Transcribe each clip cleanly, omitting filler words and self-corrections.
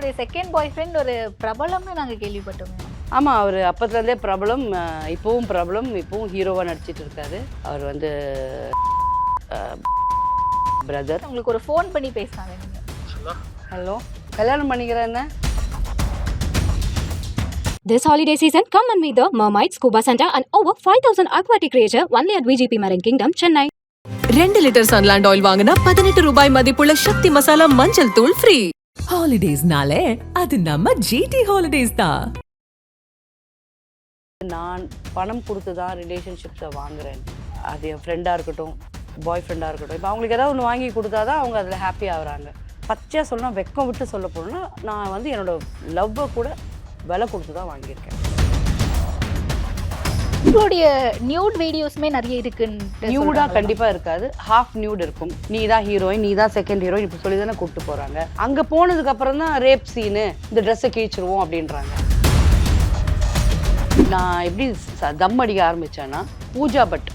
உங்களுடைய செகண்ட் பாய் ஃப்ரெண்ட் ஒரு பிரபலம்னு நாங்க கேள்விப்பட்டோம். ஆமாம், அவர் அப்பத்துலேருந்தே பிரபலம், இப்போவும் பிரபலம், இப்போவும் ஹீரோவாக நடிச்சிட்டு இருக்காரு. அவர் வந்து பிரதர். உங்களுக்கு ஒரு ஃபோன் பண்ணி பேசினாங்க நீங்க. ஹலோ, கல்யாணம் பண்ணிக்கிறேன்னு. This holiday season, come and meet the Mermaid Scuba Center and over 5,000 aquatic creatures only at VGP Marine Kingdom, Chennai. 2 litre Sunland oil வாங்கினா 18 ரூபாய் மதிப்புள்ள சக்தி மசாலா மஞ்சள் தூள் ஃப்ரீ. ஹாலிடேஸ்னாலே அது நம்ம ஜிடி ஹாலிடேஸ் தான். நான் பணம் கொடுத்து தான் ரிலேஷன்ஷிப்ஸை வாங்குறேன். அது என் ஃப்ரெண்டாக இருக்கட்டும், பாய் ஃப்ரெண்டாக இருக்கட்டும். இப்போ அவங்களுக்கு ஏதாவது ஒன்று வாங்கி கொடுத்தா தான் அவங்க அதில் ஹாப்பி ஆகுறாங்க. பச்சையாக சொல்லணும், வெக்கம் விட்டு சொல்ல போகணுன்னா, நான் வந்து என்னோடய லவ்வை கூட விலை கொடுத்து தான் வாங்கியிருக்கேன். உங்களுடைய நியூட் வீடியோஸ்மே நிறைய இருக்குன்னு. நியூடாக கண்டிப்பாக இருக்காது, ஹாஃப் நியூட் இருக்கும். நீ தான் ஹீரோயின், நீ தான் செகண்ட் ஹீரோயின், இப்போ சொல்லி தானே கூப்பிட்டு போகிறாங்க. அங்கே போனதுக்கப்புறம் தான் ரேப் சீனு, இந்த ட்ரெஸ்ஸை கிழிச்சிருவோம் அப்படின்றாங்க. நான் எப்படி தம் அடிக்க ஆரம்பித்தேன்னா, பூஜா பட்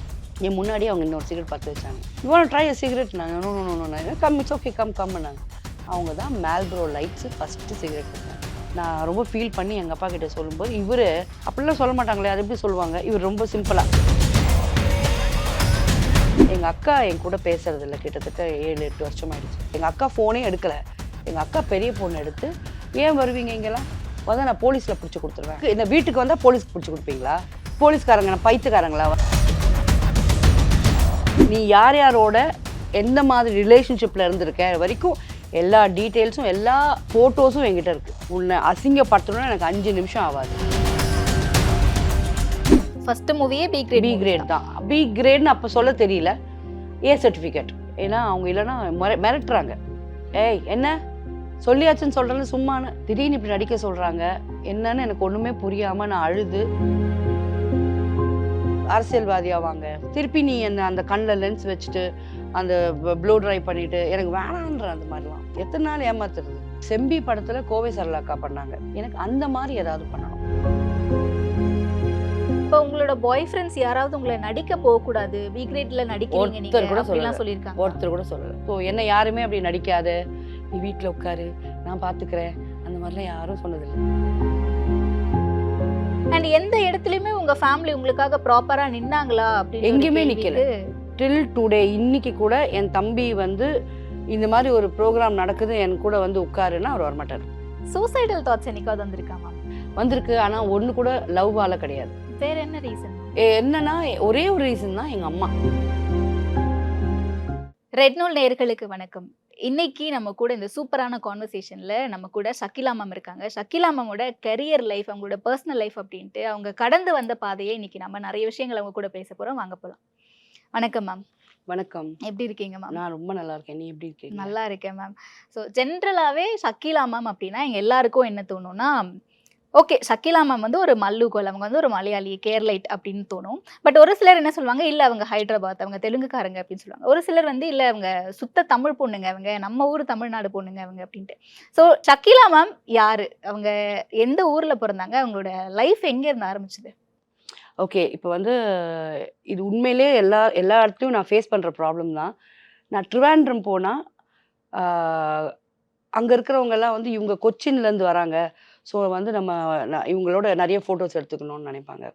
என் முன்னாடி அவங்க இன்னொரு சிகரெட் பார்த்து வச்சாங்க. இவ்வளோ ட்ரை சிகரெட் நாங்கள் no come it's okay come கம்னாங்க. அவங்க தான் மேல்ப்ரோ லைட்ஸு ஃபஸ்ட்டு சிகரெட் கொடுத்தாங்க. நான் ரொம்ப ஃபீல் பண்ணி எங்கள் அப்பா கிட்டே சொல்லும்போது, இவர் அப்படிலாம் சொல்ல மாட்டாங்களே, அது எப்படி சொல்லுவாங்க, இவர் ரொம்ப சிம்பிளாக. எங்கள் அக்கா என் கூட பேசுறதில்ல, கிட்டத்தட்ட 7-8 வருஷம் ஆயிடுச்சு. எங்கள் அக்கா ஃபோனே எடுக்கலை. எங்கள் அக்கா பெரிய ஃபோன் எடுத்து, ஏன் வருவீங்க இங்கெல்லாம் வந்து நான் போலீஸில் பிடிச்சி கொடுத்துருவேன். இந்த வீட்டுக்கு வந்தால் போலீஸ்க்கு பிடிச்சி கொடுப்பீங்களா? போலீஸ்காரங்க நான் பைத்துக்காரங்களா? நீ யார் யாரோட எந்த மாதிரி ரிலேஷன்ஷிப்பில் இருந்திருக்க வரைக்கும் எல்லா டீட்டெயில்ஸும் எல்லா ஃபோட்டோஸும் என்கிட்ட இருக்குது. உன்னை அசிங்கப்படுத்தணும்னா எனக்கு 5 நிமிஷம் ஆகாது. ஃபர்ஸ்ட் மூவியே பி கிரேட் தான். பி கிரேட்னு அப்போ சொல்ல தெரியல, ஏ சர்டிஃபிகேட். ஏன்னா அவங்க இல்லைன்னா மிரட்டுறாங்க. ஏய் என்ன சொல்லியாச்சுன்னு சொல்கிறேன்னு சும்மானு திடீர்னு இப்படி நடிக்க சொல்கிறாங்க. என்னன்னு எனக்கு ஒன்றுமே புரியாமல் நான் அழுது, அரசியல்வாதியாக வாங்க, திருப்பி நீ என்ன அந்த கண்ணில் லென்ஸ் வச்சுட்டு அந்த ப்ளோ ட்ரை பண்ணிட்டு எனக்கு வேணான்ற அந்த மாதிரிலாம் எத்தனை நாள் ஏமாத்துறது. செம்பி படத்தில் கோவை சரளாக்கா பண்ணாங்க, எனக்கு அந்த மாதிரி ஏதாவது பண்ணணும். இப்போ உங்களோட பாய் ஃப்ரெண்ட்ஸ் யாராவது உங்களை நடிக்க போகக்கூடாது, பி கிரேட்ல நடிக்கிறீங்க நீங்க அப்படிலாம் சொல்லியிருக்காங்க? ஒருத்தர் கூட சொல்லலை. ஸோ என்ன யாருமே அப்படி நடிக்காது, நீ வீட்டில் உட்காரு நான் பார்த்துக்கிறேன், அந்த மாதிரிலாம் யாரும் சொன்னதில்லை. அண்ட் எந்த இடத்துலையுமே உங்க ஃபேமிலி உங்களுக்காக ப்ராப்பரா நின்னாங்களா? அப்படி எங்கேயுமே நிக்கல. டில் டுடே இன்னைக்கு கூட என் தம்பி வந்து இந்த மாதிரி ஒரு ப்ரோக்ராம் நடக்குது என் கூட வந்து உட்காருன்னா அவர் வரமாட்டார். சூசைடல் தாட்ஸ் என்னைக்காவது வந்திருக்காமா? வந்திருக்கு, ஆனால் ஒன்று கூட லவ்வால கிடையாது. வேற என்ன ரீசன்? என்னன்னா ஒரே ஒரு ரீசன் தான், எங்கள் அம்மா. ரெட் நூல் நேயர்களுக்கு வணக்கம். இன்னைக்கு நம்ம கூட இந்த சூப்பரான கான்வர்சேஷன்ல நம்ம கூட ஷக்கிலா மேம் இருக்காங்க. ஷக்கிலா மேமோட கரியர் லைஃப், அவங்களோட பர்சனல் லைஃப் அப்படின்ட்டு அவங்க கடந்து வந்த பாதையை இன்னைக்கு நம்ம நிறைய விஷயங்கள் அவங்க கூட பேச போறோம். வாங்க போலாம். வணக்கம் மேம். வணக்கம். எப்படி இருக்கீங்க மேம்? நான் ரொம்ப நல்லா இருக்கேன், நீ எப்படி இருக்கீங்க? நல்லா இருக்கேன் மேம். ஸோ ஜென்ரலாகவே ஷக்கிலா மேம் அப்படின்னா எங்கள் எல்லாருக்கும் என்ன தோணும்னா, ஓகே ஷக்கிலா மேம் வந்து ஒரு மல்லுகோல், அவங்க வந்து ஒரு மலையாளி, கேரளைட் அப்படின்னு தோணும். பட் ஒரு சிலர் என்ன சொல்லுவாங்க, இல்லை அவங்க ஹைதராபாத், அவங்க தெலுங்குக்காரங்க அப்படின்னு சொல்லுவாங்க. ஒரு சிலர் வந்து இல்லை அவங்க சுத்த தமிழ் பொண்ணுங்க, அவங்க நம்ம ஊர் தமிழ்நாடு பொண்ணுங்க அவங்க அப்படின்ட்டு. ஸோ ஷக்கிலா மேம் யாரு, அவங்க எந்த ஊரில் பிறந்தாங்க, அவங்களோட லைஃப் எங்கே இருந்து ஆரம்பிச்சுது? ஓகே, இப்போ வந்து இது உண்மையிலே எல்லா இடத்துலையும் நான் ஃபேஸ் பண்ணுற ப்ராப்ளம் தான். நான் ட்ரிவாண்ட்ரம் போனால் அங்கே இருக்கிறவங்கெல்லாம் வந்து இவங்க கொச்சின்லேருந்து வராங்க, ஸோ வந்து இவங்களோட நிறைய ஃபோட்டோஸ் எடுத்துக்கணும்னு நினைப்பாங்க.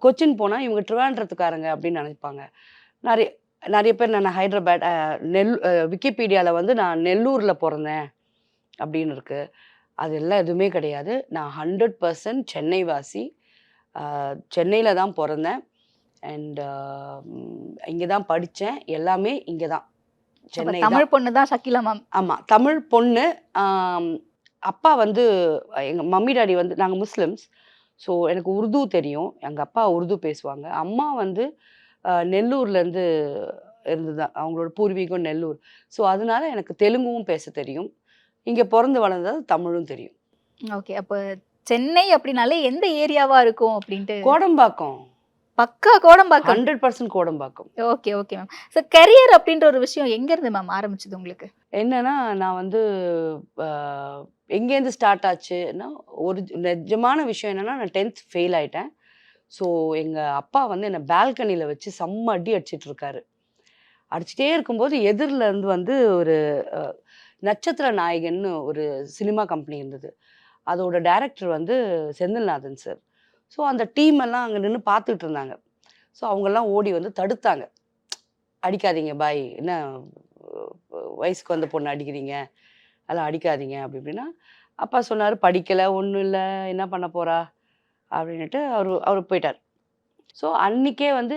கொச்சின் போனால் இவங்க ட்ரிவாண்ட்ரத்துக்காரங்க அப்படின்னு நினைப்பாங்க. நிறைய பேர் நான் ஹைதராபாத், விக்கிபீடியாவில் வந்து நான் நெல்லூரில் பிறந்தேன் அப்படின்னு இருக்குது. அதெல்லாம் எதுவுமே கிடையாது. நான் 100% சென்னை வாசி. சென்னையில் தான் பிறந்தேன் அண்ட் இங்கே தான் படித்தேன், எல்லாமே இங்கே தான், சென்னை. தமிழ் பொண்ணு தான் ஷக்கிலா மேம்? ஆமாம், தமிழ் பொண்ணு. அப்பா வந்து எங்கள் மம்மி டாடி வந்து நாங்கள் முஸ்லிம்ஸ், ஸோ எனக்கு உருது தெரியும், எங்கள் அப்பா உருது பேசுவாங்க. அம்மா வந்து நெல்லூர்லேருந்து இருந்துதான், அவங்களோட பூர்வீகம் நெல்லூர். ஸோ அதனால எனக்கு தெலுங்கும் பேச தெரியும், இங்கே பிறந்து வளர்ந்தது தமிழும் தெரியும். ஓகே, அப்போ சென்னை அப்படின்னாலே எந்த ஏரியாவா இருக்கும் அப்படின்ட்டு? கோடம்பாக்கம். பக்கா Kodambakkam. 100% Kodambakkam. Okay okay ma'am. So career அப்படின்ற ஒரு விஷயம் எங்கேருந்து மேம் ஆரம்பிச்சது உங்களுக்கு? என்னன்னா, நான் வந்து எங்கேருந்து ஸ்டார்ட் ஆச்சுன்னா, ஒரு நிஜமான விஷயம் என்னென்னா, நான் 10th ஃபெயில் ஆகிட்டேன். ஸோ எங்கள் அப்பா வந்து என்னை பால்கனியில் வச்சு செம்ம அடி அடிச்சிட்டு இருக்காரு. அடிச்சிட்டே இருக்கும்போது எதிரில் இருந்து வந்து ஒரு நட்சத்திர நாயகன்னு ஒரு சினிமா கம்பெனி இருந்தது. அதோட டைரக்டர் வந்து செந்தில்நாதன் சார். ஸோ அந்த டீம் எல்லாம் அங்கே நின்று பார்த்துட்டு இருந்தாங்க. ஸோ அவங்கெல்லாம் ஓடி வந்து தடுத்தாங்க. அடிக்காதீங்க பாய், என்ன வயசுக்கு வந்த பொண்ணு அடிக்கிறீங்க, அதெல்லாம் அடிக்காதீங்க அப்படி இப்படின்னா. அப்பா சொன்னார், படிக்கலை, ஒன்றும் இல்லை, என்ன பண்ண போறா அப்படின்ட்டு அவர் போயிட்டார். ஸோ அன்னைக்கே வந்து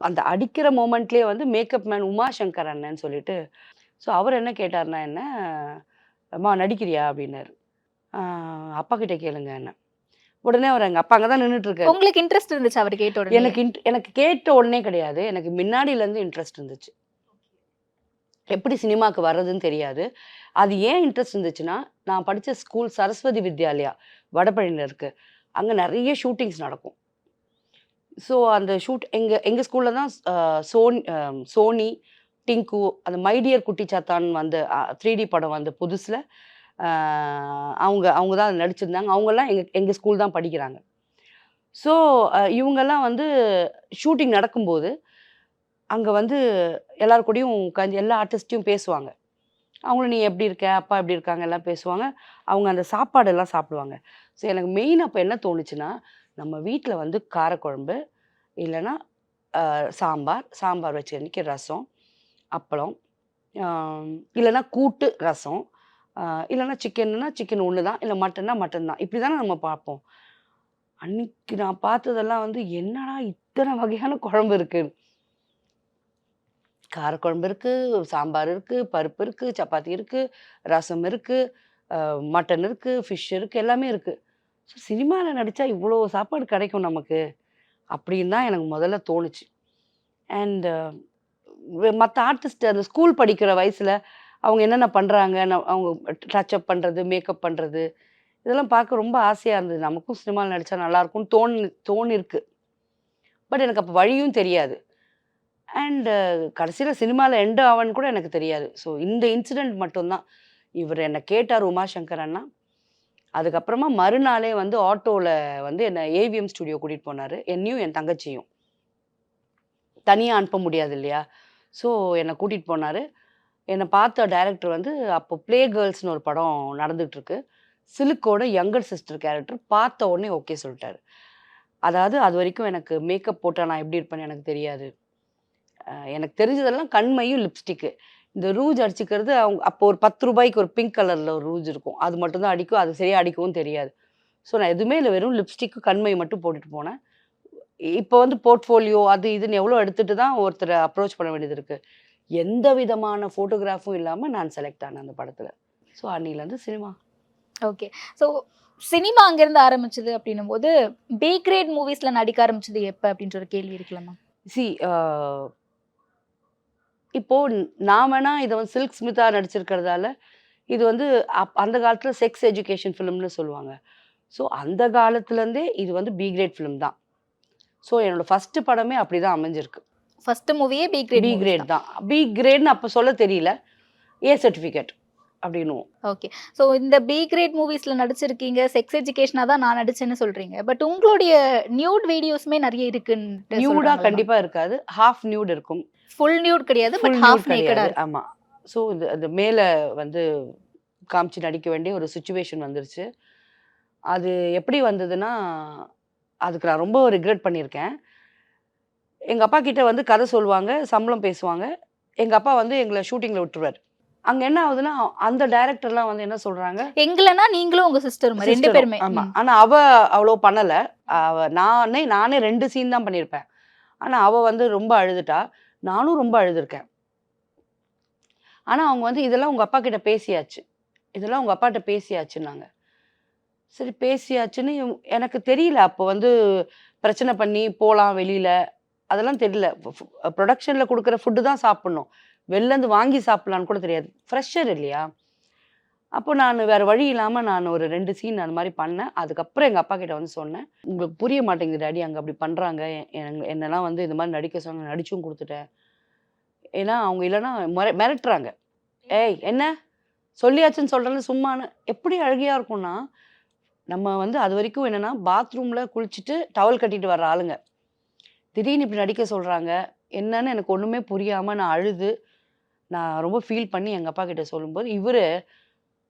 அந்த அடிக்கிற மொமெண்ட்லேயே வந்து மேக்கப் மேன் உமாசங்கர் அண்ணன்னு சொல்லிட்டு, ஸோ அவர் என்ன கேட்டார்னா, என்ன அம்மா நடிக்கிறியா அப்படின்னாரு. அப்பா கிட்ட கேளுங்க என்ன. உடனே அவர் எங்கள் அப்பா அங்கே தான் நின்றுட்டு இருக்காரு. உங்களுக்கு இன்ட்ரெஸ்ட் இருந்துச்சு அவர் கேட்ட உடனே? எனக்கு கேட்ட உடனே கிடையாது, எனக்கு முன்னாடியிலேருந்து இன்ட்ரெஸ்ட் இருந்துச்சு. எப்படி சினிமாவுக்கு வர்றதுன்னு தெரியாது. அது ஏன் இன்ட்ரெஸ்ட் இருந்துச்சுன்னா, நான் படித்த ஸ்கூல் சரஸ்வதி வித்யாலயா வடபழனியில் இருக்குது. அங்கே நிறைய ஷூட்டிங்ஸ் நடக்கும். ஸோ அந்த எங்கள் ஸ்கூலில் தான் சோனி, டிங்கு, அந்த மைடியர் குட்டி சாத்தான் வந்து 3D படம் வந்த புதுசில் அவங்க தான் நடிச்சிருந்தாங்க. அவங்கெல்லாம் எங்கள் ஸ்கூல் தான் படிக்கிறாங்க. ஸோ இவங்கெல்லாம் வந்து ஷூட்டிங் நடக்கும்போது அங்கே வந்து எல்லார் கூடயும் உட்காந்து எல்லா ஆர்டிஸ்ட்டையும் பேசுவாங்க. அவங்களும் நீ எப்படி இருக்க, அப்பா எப்படி இருக்காங்க எல்லாம் பேசுவாங்க. அவங்க அந்த சாப்பாடெல்லாம் சாப்பிடுவாங்க. ஸோ எனக்கு மெயின் அப்போ என்ன தோணுச்சுன்னா, நம்ம வீட்டில் வந்து காரக்குழம்பு இல்லைன்னா சாம்பார் வச்சு அன்றைக்கி ரசம், அப்பளம், இல்லைன்னா கூட்டு ரசம், இல்லைன்னா சிக்கன் ஒன்று தான், இல்லை மட்டன் தான். இப்படி தானே நம்ம பார்ப்போம். அன்னைக்கு நான் பார்த்ததெல்லாம் வந்து என்னடா இத்தனை வகையான குழம்பு இருக்குது. காரக்குழம்பு இருக்குது, சாம்பார் இருக்குது, பருப்பு இருக்குது, சப்பாத்தி இருக்குது, ரசம் இருக்குது, மட்டன் இருக்குது, ஃபிஷ் இருக்குது, எல்லாமே இருக்குது. ஸோ சினிமாவில் நடித்தா இவ்வளோ சாப்பாடு கிடைக்கும் நமக்கு அப்படின்னு தான் எனக்கு முதல்ல தோணுச்சு. அண்டு மற்ற ஆர்டிஸ்ட் அந்த ஸ்கூல் படிக்கிற வயசில் அவங்க என்னென்ன பண்ணுறாங்க, அவங்க டச்சப் பண்ணுறது, மேக்கப் பண்ணுறது, இதெல்லாம் பார்க்க ரொம்ப ஆசையாக இருந்தது. நமக்கும் சினிமாவில் நடித்தா நல்லாயிருக்கும்னு தோணிருக்கு. பட் எனக்கு அப்போ வழியும் தெரியாது. அண்டு கடைசியில் சினிமாவில் எண்ட் ஆவன்னு கூட எனக்கு தெரியாது. ஸோ இந்த இன்சிடெண்ட் மட்டும்தான். இவர் என்னை கேட்டார் உமாசங்கர் அண்ணா. அதுக்கப்புறமா மறுநாளே வந்து ஆட்டோவில் வந்து என்னை ஏவிஎம் ஸ்டுடியோ கூட்டிகிட்டு போனார். என்னையும் என் தங்கச்சியும் தனியாக அனுப்ப முடியாது இல்லையா. ஸோ என்னை கூட்டிகிட்டு போனார். என்னை பார்த்த டைரக்டர் வந்து அப்போ ப்ளே கேர்ள்ஸ்னு ஒரு படம் நடந்துகிட்ருக்கு. சிலுக்கோட யங்கர் சிஸ்டர் கேரக்டர் பார்த்த உடனே ஓகே சொல்லிட்டாரு. அதாவது அது வரைக்கும் எனக்கு மேக்கப் போட்டால் நான் எப்படி இருப்பேன்னு எனக்கு தெரியாது. எனக்கு தெரிஞ்சதெல்லாம் கண்மையும் லிப்ஸ்டிக்கு. இந்த ரூஜ் அடிச்சுக்கிறது அவங்க அப்போ ஒரு 10 ரூபாய்க்கு ஒரு பிங்க் கலரில் ஒரு ரூஜ் இருக்கும். அது மட்டும்தான் அடிக்கும். அது சரியாக அடிக்கவும் தெரியாது. ஸோ நான் எதுவுமே இல்லை, வெறும் லிப்ஸ்டிக்கு கண்மை மட்டும் போட்டுட்டு போனேன். இப்போ வந்து போர்ட்ஃபோலியோ அது இதுன்னு எவ்வளோ எடுத்துகிட்டு தான் ஒருத்தரை அப்ரோச் பண்ண வேண்டியது இருக்குது. எந்த விதமான ஃபோட்டோகிராஃபும் இல்லாமல் நான் செலக்ட் ஆனேன் அந்த படத்தில். ஸோ அன்னிலேருந்து சினிமா. ஓகே. ஸோ சினிமா அங்கேருந்து ஆரம்பிச்சது அப்படின்னும் போது பி கிரேட் மூவிஸில் நடிக்க ஆரம்பிச்சது எப்போ அப்படின்ற ஒரு கேள்வி இருக்கலாமா? இப்போது நான் வேணால் இதை வந்து சில்க் ஸ்மிதா நடிச்சிருக்கிறதால இது வந்து அந்த காலத்தில் செக்ஸ் எஜுகேஷன் ஃபிலிம்னு சொல்லுவாங்க. ஸோ அந்த காலத்துலேருந்தே இது வந்து பி கிரேட் ஃபிலிம் தான். ஸோ என்னோடய ஃபஸ்ட்டு படமே அப்படி தான் அமைஞ்சிருக்கு. ஃபஸ்ட்டு மூவியே பி கிரேட் தான். பி கிரேட்னு அப்போ சொல்ல தெரியல, ஏ சர்டிஃபிகேட் அப்படின்னுவோம். ஓகே. ஸோ இந்த பி கிரேட் மூவிஸில் நடிச்சிருக்கீங்க, செக்ஸ் எஜுகேஷனாக தான் நான் நடிச்சேன்னு சொல்கிறீங்க. பட் உங்களுடைய நியூட் வீடியோஸுமே நிறைய இருக்குன்னு. நியூடாக கண்டிப்பாக இருக்காது, ஹாஃப் நியூட் இருக்கும். ஃபுல் நியூட் கிடையாது, பட் ஹாஃப் நேக்கடாக. ஆமாம். ஸோ இது மேலே வந்து காமிச்சு நடிக்க வேண்டிய ஒரு சுச்சுவேஷன் வந்துருச்சு. அது எப்படி வந்ததுன்னா, அதுக்கு நான் ரொம்ப ரிக்ரெட் பண்ணியிருக்கேன். எங்கள் அப்பா கிட்ட வந்து கதை சொல்லுவாங்க, சம்பளம் பேசுவாங்க. எங்கள் அப்பா வந்து எங்களை ஷூட்டிங்கில் விட்டுருவார். அங்கே என்ன ஆகுதுன்னா, அந்த டைரக்டர்லாம் வந்து என்ன சொல்கிறாங்க, எங்களனா நீங்களும் உங்கள் சிஸ்டரும் 2 பேருமே. ஆமாம். ஆனால் அவ்வளோ பண்ணலை. நானே 2 சீன் தான் பண்ணியிருப்பேன். ஆனால் அவள் வந்து ரொம்ப அழுதுட்டா. நானும் ரொம்ப அழுதுருக்கேன். ஆனால் அவங்க வந்து இதெல்லாம் உங்கள் அப்பா கிட்ட பேசியாச்சு, இதெல்லாம் உங்கள் அப்பாட்ட பேசியாச்சுன்னாங்க. சரி பேசியாச்சுன்னு எனக்கு தெரியல. அப்போ வந்து பிரச்சனை பண்ணி போகலாம் வெளியில், அதெல்லாம் தெரியல. ப்ரொடக்ஷனில் கொடுக்குற ஃபுட்டு தான் சாப்பிட்ணும், வெளிலேருந்து வாங்கி சாப்பிட்லான்னு கூட தெரியாது. ஃப்ரெஷ்ஷர் இல்லையா. அப்போ நான் வேறு வழி இல்லாமல் நான் ஒரு 2 சீன் அந்த மாதிரி பண்ணேன். அதுக்கப்புறம் எங்கள் அப்பா கிட்ட வந்து சொன்னேன், உங்களுக்கு புரிய மாட்டேங்குது டாடி, அங்கே அப்படி பண்ணுறாங்க, என்னெல்லாம் வந்து இந்த மாதிரி நடிக்க சொன்ன, நடிச்சும் கொடுத்துட்டேன். ஏன்னா அவங்க இல்லைன்னா மிரட்டுறாங்க. ஏய் என்ன சொல்லியாச்சுன்னு சொல்கிறேன்னு சும்மானு. எப்படி அழகியாக இருக்கும்னா, நம்ம வந்து அது வரைக்கும் என்னென்னா பாத்ரூமில் குளிச்சுட்டு டவல் கட்டிட்டு வர்ற ஆளுங்க, திடீர்னு இப்படி நடிக்க சொல்கிறாங்க. என்னன்னு எனக்கு ஒன்றுமே புரியாமல் நான் அழுது நான் ரொம்ப ஃபீல் பண்ணி எங்கள் அப்பா கிட்ட சொல்லும்போது இவர்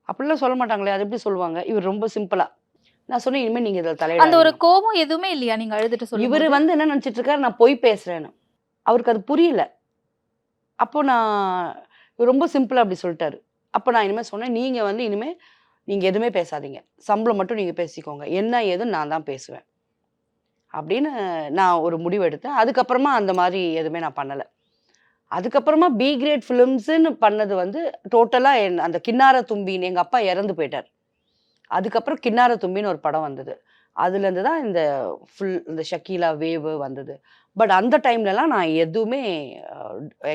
அப்படிலாம் சொல்ல மாட்டாங்களே, அது எப்படி சொல்லுவாங்க? இவர் ரொம்ப சிம்பிளாக நான் சொன்னேன், இனிமேல் நீங்கள் இதில் அந்த தலையிடாதீங்க. ஒரு கோபம் எதுவுமே இல்லையா நீங்க அழுதுட்டு இவர் சொல்லும்போது? வந்து என்ன நினச்சிட்டு இருக்காரு, நான் பொய் பேசுகிறேன்னு. அவருக்கு அது புரியல. அப்போ நான் இவர் ரொம்ப சிம்பிளா அப்படி சொல்லிட்டாரு. அப்போ நான் இனிமே சொன்னேன், "நீங்க வந்து இனிமே நீங்க எதுவுமே பேசாதீங்க. சம்பளம் மட்டும் நீங்க பேசிக்கோங்க. என்ன ஏதுன்னு நான் தான் பேசுவேன்." அப்படின்னு நான் ஒரு முடிவு எடுத்தேன். அதுக்கப்புறமா அந்த மாரி எதுவுமே நான் பண்ணல. அதுக்கப்புறமா பி கிரேட் ஃபிலிம்ஸ்ன்னு பண்ணது வந்து டோட்டலா அந்த கின்னார தும்பின்னு எங்க அப்பா இறந்து போயிட்டார். அதுக்கப்புறம் கின்னார தும்பின்னு ஒரு படம் வந்தது. அதுலேருந்து தான் இந்த ஷக்கீலா வேவு வந்தது. பட் அந்த டைம்லலாம் நான் எதுவுமே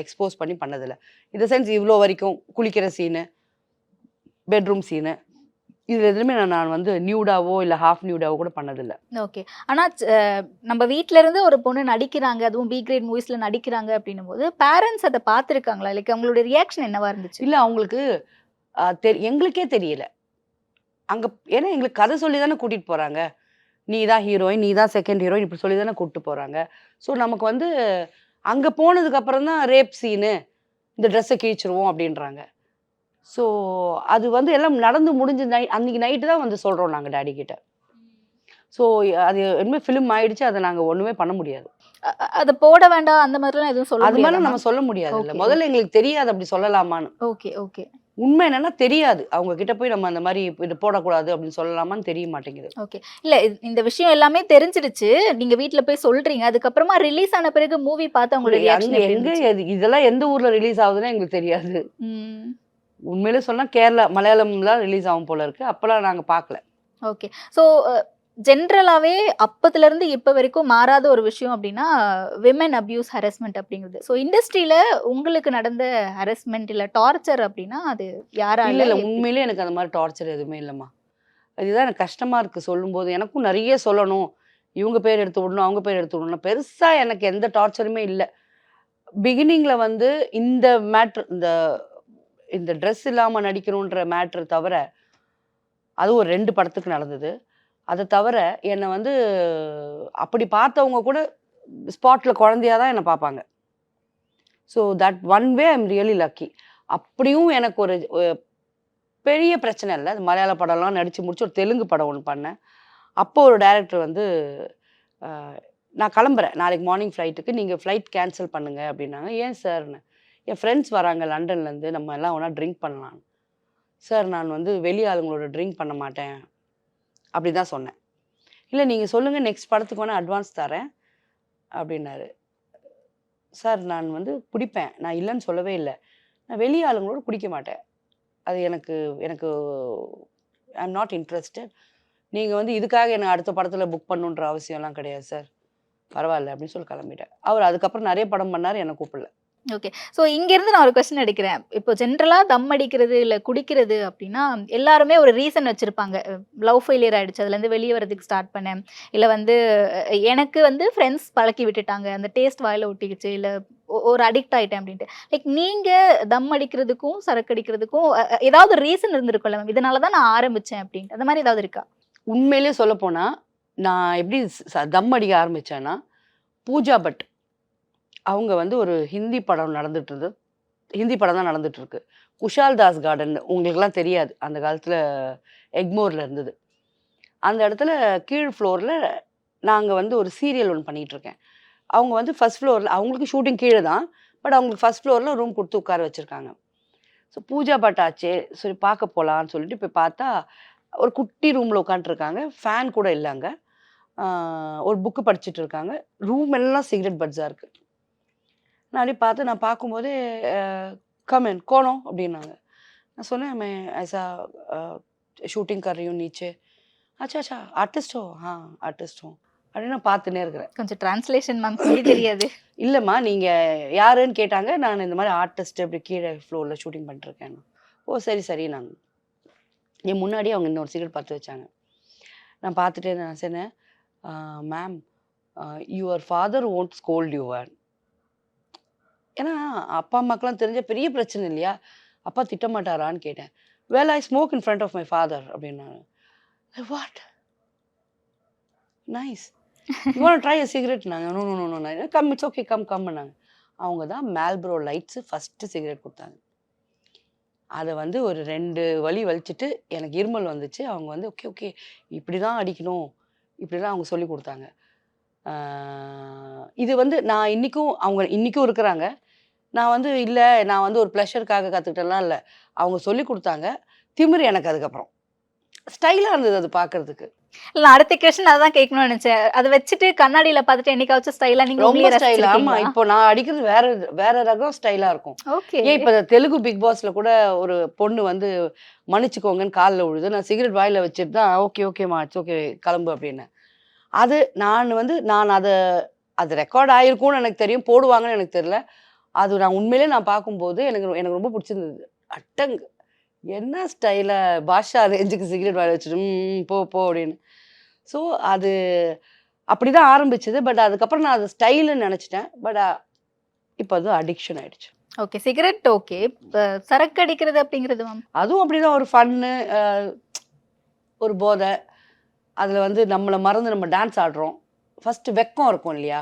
எக்ஸ்போஸ் பண்ணி பண்ணதில்ல. இன் த சென்ஸ் இவ்ளோ வரைக்கும் குளிக்கிற சீனு, பெட்ரூம் சீனு இதுல எதுலயுமே நான் வந்து நியூடாவோ இல்ல ஹாஃப் நியூடாவோ கூட பண்ணதில்ல. ஓகே. ஆனா நம்ம வீட்ல இருந்து ஒரு பொண்ணு நடிக்கிறாங்க, அதுவும் பி கிரேட் மூவிஸ்ல நடிக்கிறாங்க அப்படின்னும்போது, பேரண்ட்ஸ் அத பார்த்துருக்காங்களா? லைக் அவங்களுடைய ரியாக்ஷன் என்னவா இருந்துச்சு? இல்ல அவங்களுக்கு எங்களுக்கே தெரியல. அங்க ஏன்னா எங்களுக்கு கதை சொல்லி தானே கூட்டிட்டு போறாங்க. நீ தான் ஹீரோயின், நீ தான் செகண்ட் ஹீரோயின் இப்படி சொல்லி தானே கூட்டிட்டு போறாங்க. ஸோ நமக்கு வந்து அங்க போனதுக்கு அப்புறம் தான் ரேப் சீனு, இந்த ட்ரெஸ்ஸ கிழிச்சிருவோம் அப்படின்றாங்க. ஸோ அது வந்து எல்லாம் நடந்து முடிஞ்சு அன்னைக்கு நைட்டு தான் வந்து சொல்றோம் நாங்க டாடி கிட்ட. ஸோ அது இனிமே ஃபிலிம் ஆயிடுச்சு. அத நாங்க ஒண்ணுமே பண்ண முடியாது. அத போட வேண்டாம் அந்த மாதிரிலாம் எதுவும் சொல்ல அது முடியாதா மாரிலாம் மேம்? நம்ம சொல்ல முடியாதுல்ல. ஓகே, முதல்ல எங்களுக்கு தெரியாது அப்படி சொல்லலாமான்னு. ஓகே, ஓகே, உண்மை என்னன்னா தெரியாது. அவங்க கிட்ட போய் நம்ம அந்த மாரி இது போடக்கூடாது அப்படின்னு சொல்லலாமான்னு தெரிய மாட்டேங்குது. ஓகே. இல்ல இந்த விஷயம் எல்லாமே தெரிஞ்சிடுச்சு. நீங்க வீட்ல போய் சொல்றீங்க. அதுக்கப்புறமா ரிலீஸ் ஆன பிறகு மூவி பார்த்து அவங்களோட அங்க ரியாக்ஷன் எப்படி எங்க இருந்துச்சு? இதெல்லாம் எந்த ஊர்ல ரிலீஸ் ஆகுதுன்னு எங்களுக்கு தெரியாது. ம். உண்மையிலே சொன்னா கேரளா, மலையாளம்ல ரிலீஸ் ஆகும் போல இருக்கு. அப்பலாம் நாங்க பார்க்கல. ஓகே. ஸோ ஜென்ரலாவே அப்பத்துலருந்து இப்ப வரைக்கும் மாறாத ஒரு விஷயம் அப்டின்னா, விமென் அப்யூஸ் ஹராஸ்மென்ட் அப்படிங்கிறது. ஸோ இண்டஸ்ட்ரியில உங்களுக்கு நடந்த ஹராஸ்மென்ட் இல்ல டார்ச்சர் அப்டின்னா, அது யாரால? இல்ல. எப்படி? உண்மையிலேயே எனக்கு அந்த மாரி டார்ச்சர் எதுவுமே இல்லம்மா. அதுதான் எனக்கு கஷ்டமா இருக்கு சொல்லும்போது. எனக்கும் நெறைய சொல்லணும். இவங்க பேர் எடுத்து விடணும், அவங்க பேர் எடுத்து விடணும். பெருசா எனக்கு எந்த டார்ச்சருமே இல்ல. பிகினிங்ல வந்து இந்த மேட்டர் இந்த ட்ரெஸ் இல்லாம நடிக்கணுன்ற மேட்டர் தவிர, அது ஒரு 2 படத்துக்கு நடந்தது. அத தவிர என்ன வந்து அப்படி பார்த்தவங்க கூட ஸ்பாட்ல குழந்தையா தான் என்ன பார்ப்பாங்க. So that one way I am really lucky. அப்படியும் எனக்கு ஒரு பெரிய பிரச்சனை இல்ல. அது மலையாள படம்லாம் நடிச்சு முடிச்சு ஒரு தெலுங்கு படம் ஒண்ணு பண்ணேன். அப்போ ஒரு டைரக்டர் வந்து அ நான் கிளம்புறேன். நாளைக்கு மார்னிங் ஃப்ளைட்டுக்கு நீங்க ஃப்ளைட் கேன்சல் பண்ணுங்க அப்படின்னாங்க. ஏன் சார்ன்னு. என் ஃப்ரெண்ட்ஸ் வராங்க லண்டன்லேருந்து. நம்ம எல்லாம் ஒண்ணா ட்ரிங்க் பண்ணலாம். சார் நான் வந்து வெளி ஆளுங்களோட ட்ரிங்க் பண்ண மாட்டேன். அப்படி தான் சொன்னேன். இல்ல நீங்க சொல்லுங்க நெக்ஸ்ட் படத்துக்கு வேணா அட்வான்ஸ் தரேன் அப்படின்னாரு. சார் நான் வந்து குடிப்பேன். நான் இல்லன்னு சொல்லவே இல்ல. நான் வெளி ஆளுங்களோட குடிக்க மாட்டேன். அது எனக்கு எனக்கு ஐ அம் நாட் இன்ட்ரஸ்டட். நீங்க வந்து இதுக்காக என்ன அடுத்த படத்துல புக் பண்ணணுன்ற அவசியம்லாம் கிடையாது சார். பரவால்ல அப்படின்னு சொல்லி கிளம்பிட்டேன். அவர் அதுக்கப்புறம் நெறைய படம் பண்ணாரு. என்ன கூப்பிடல. ஓகே. ஸோ இங்கேருந்து நான் ஒரு கொஸ்டின் எடுக்கிறேன். இப்போ ஜென்ரலா தம் அடிக்கிறது, இல்ல குடிக்கிறது அப்டின்னா, எல்லாருமே ஒரு ரீசன் வச்சிருப்பாங்க. லவ் ஃபெயிலியர் ஆயிடுச்சு. அதுலேருந்து வெளிய வரதுக்கு ஸ்டார்ட் பண்ணேன். இல்ல வந்து எனக்கு வந்து ஃப்ரெண்ட்ஸ் பழக்கி விட்டுட்டாங்க. அந்த டேஸ்ட் வாயில ஒட்டிக்கிச்சு. இல்ல ஒரு அடிக்ட் ஆயிட்டேன் அப்டின்ட்டு. லைக் நீங்க தம் அடிக்கிறதுக்கும், சரக்கு அடிக்கிறதுக்கும் ஏதாவது ரீசன் இருந்திருக்கும்ல மேம். இதனால தான் நான் ஆரம்பிச்சேன் அப்டின்ட்டு. அந்த மாரி ஏதாவது இருக்கா? உண்மையிலேயே சொல்லப்போனா, நான் எப்படி தம் அடிக்க ஆரம்பிச்சேன்னா, பூஜா பட் அவங்க வந்து ஒரு ஹிந்தி படம் நடந்துட்டு இருந்தது. ஹிந்தி படம் தான் நடந்துட்டு இருக்கு. குஷால் தாஸ் கார்டன் உங்களுக்கெல்லாம் தெரியாது. அந்த காலத்துல எக்மோர்ல இருந்தது. அந்த இடத்துல கீழ் ஃப்ளோர்ல நாங்க வந்து ஒரு சீரியல் ஒண்ணு பண்ணிட்டு இருக்கேன். அவங்க வந்து ஃபர்ஸ்ட் ஃப்ளோர்ல அவங்களுக்கு ஷூட்டிங் கீழ தான். பட் அவங்களுக்கு ஃபர்ஸ்ட் ஃப்ளோர்ல ரூம் குடுத்து உட்கார வச்சிருக்காங்க. ஸோ பூஜா பட் ஆச்சே, சரி பார்க்க போலான்னு சொல்லிட்டு போய் பார்த்தா, ஒரு குட்டி ரூம்ல உட்காந்துட்டுருக்காங்க. ஃபேன் கூட இல்ல அங்க. ஆ ஒரு புக் படிச்சுட்டு இருக்காங்க. ரூம் எல்லாம் சிகரெட் பட்ஸா இருக்கு. நான் அப்படியே பார்த்து நான் பார்க்கும்போதே அ "कम इन कौन हो?" அப்படின்னாங்க. நான் சொன்னேன் "मैं ऐसा अ, शूटिंग कर रही हूँ नीचे." "अच्छा अच्छा आर्टिस्ट हो?" "हाँ आर्टिस्ट हूँ." அப்படின்னு நான் பார்த்துன்னே இருக்கிறேன். கொஞ்சம் டிரான்ஸ்லேஷன் மேம். ஹிந்தி தெரியாது. இல்லம்மா நீங்க யாருன்னு கேட்டாங்க. நான் இந்த மாதிரி ஆர்டிஸ்ட் இப்படி கீழ ஃப்ளோர்ல ஷூட்டிங் பண்ணிட்டுருக்கேன். ஓ! சரி சரின்னாங்க. என் முன்னாடியே அவங்க இன்னொரு சிகரெட் பத்த வச்சாங்க. நான் பார்த்துட்டே நான் சொன்னேன், ma'am your father won't scold you." ஏன்னா, அப்பா, அம்மாக்கெல்லாம் தெரிஞ்சா பெரிய பிரச்சனை இல்லையா? அப்பா திட்ட மாட்டாரான்னு கேட்டேன். "Well I smoke in front of my father" அப்படின்னாங்க. "What? Nice. You want try a சிகரெட்னாங்க. No no no no. Come it's okay come கம்ன்னாங்க. அவங்க தான் மேல்ப்ரோ லைட்ஸு ஃபஸ்ட்டு சிகரெட் கொடுத்தாங்க. அதை வந்து ஒரு 2 வலி வலிச்சுட்டு எனக்கு இருமல் வந்துச்சு. அவங்க வந்து ஓகே ஓகே இப்படி தான் அடிக்கணும், இப்படி தான் அவங்க சொல்லி கொடுத்தாங்க. இது வந்து நான் அவங்க இன்றைக்கும் இருக்கிறாங்க. நான் வந்து இல்லை நான் வந்து ஒரு ப்ளஷருக்காக கற்றுக்கிட்டேன்லாம் இல்லை. அவங்க சொல்லி கொடுத்தாங்க. திமிரு எனக்கு அதுக்கப்புறம். ஸ்டைலாக இருந்தது அது பார்க்கறதுக்கு. இல்ல அடுத்த கொஸ்டின் அதான் கேட்கணும்னு நினைச்சேன். அத வச்சுட்டு கண்ணாடியில பார்த்துட்டு என்னைக்காச்சும் ஸ்டைலா நீங்க ரொம்ப உங்களையே ஸ்டைலா. ஆமா. ரசிச்சிருக்கீங்களா? இப்போ நான் அடிக்கிறது வேற வேற ரகம் ஸ்டைலா இருக்கும். ஓகே. ஏன் இப்ப தெலுங்கு பிக் பாஸ்ல கூட ஒரு பொண்ணு வந்து மன்னிச்சுக்கோங்கன்னு கால்ல விழுது. நான் சிகரெட் வாயில வச்சுட்டு தான் ஓகே ஓகேம்மா இட்ஸ் ஓகே கிளம்பு அப்படின்னு. அது நான் அது ரெக்கார்ட் ஆயிருக்கும்னு எனக்கு தெரியும். போடுவாங்கன்னு எனக்கு தெரியல. அது நான் உண்மையிலேயே நான் பார்க்கும்போது எனக்கு ரொம்ப பிடிச்சிருந்தது. அட்டங்க என்ன ஸ்டைலா பாஷா ரேஞ்சுக்கு சிகரெட் வாயில வச்சுட்டு போ போ அப்படின்னு. ஸோ அது அப்படிதான் ஆரம்பிச்சது. பட் அதுக்கப்புறம் நான் அது ஸ்டைலுன்னு நினச்சிட்டேன். பட் இப்போ அது அடிக்ஷன் ஆயிடுச்சு. ஓகே. Cigarette okay. சரக்கு அடிக்கிறது அப்படிங்கிறது மேம்? அதுவும் அப்படிதான் ஒரு ஃபன்னு, ஒரு போதை. அதில் வந்து நம்மளை மறந்து நம்ம டான்ஸ் ஆடுறோம். ஃபர்ஸ்ட் வெக்கம் இருக்கும் இல்லையா?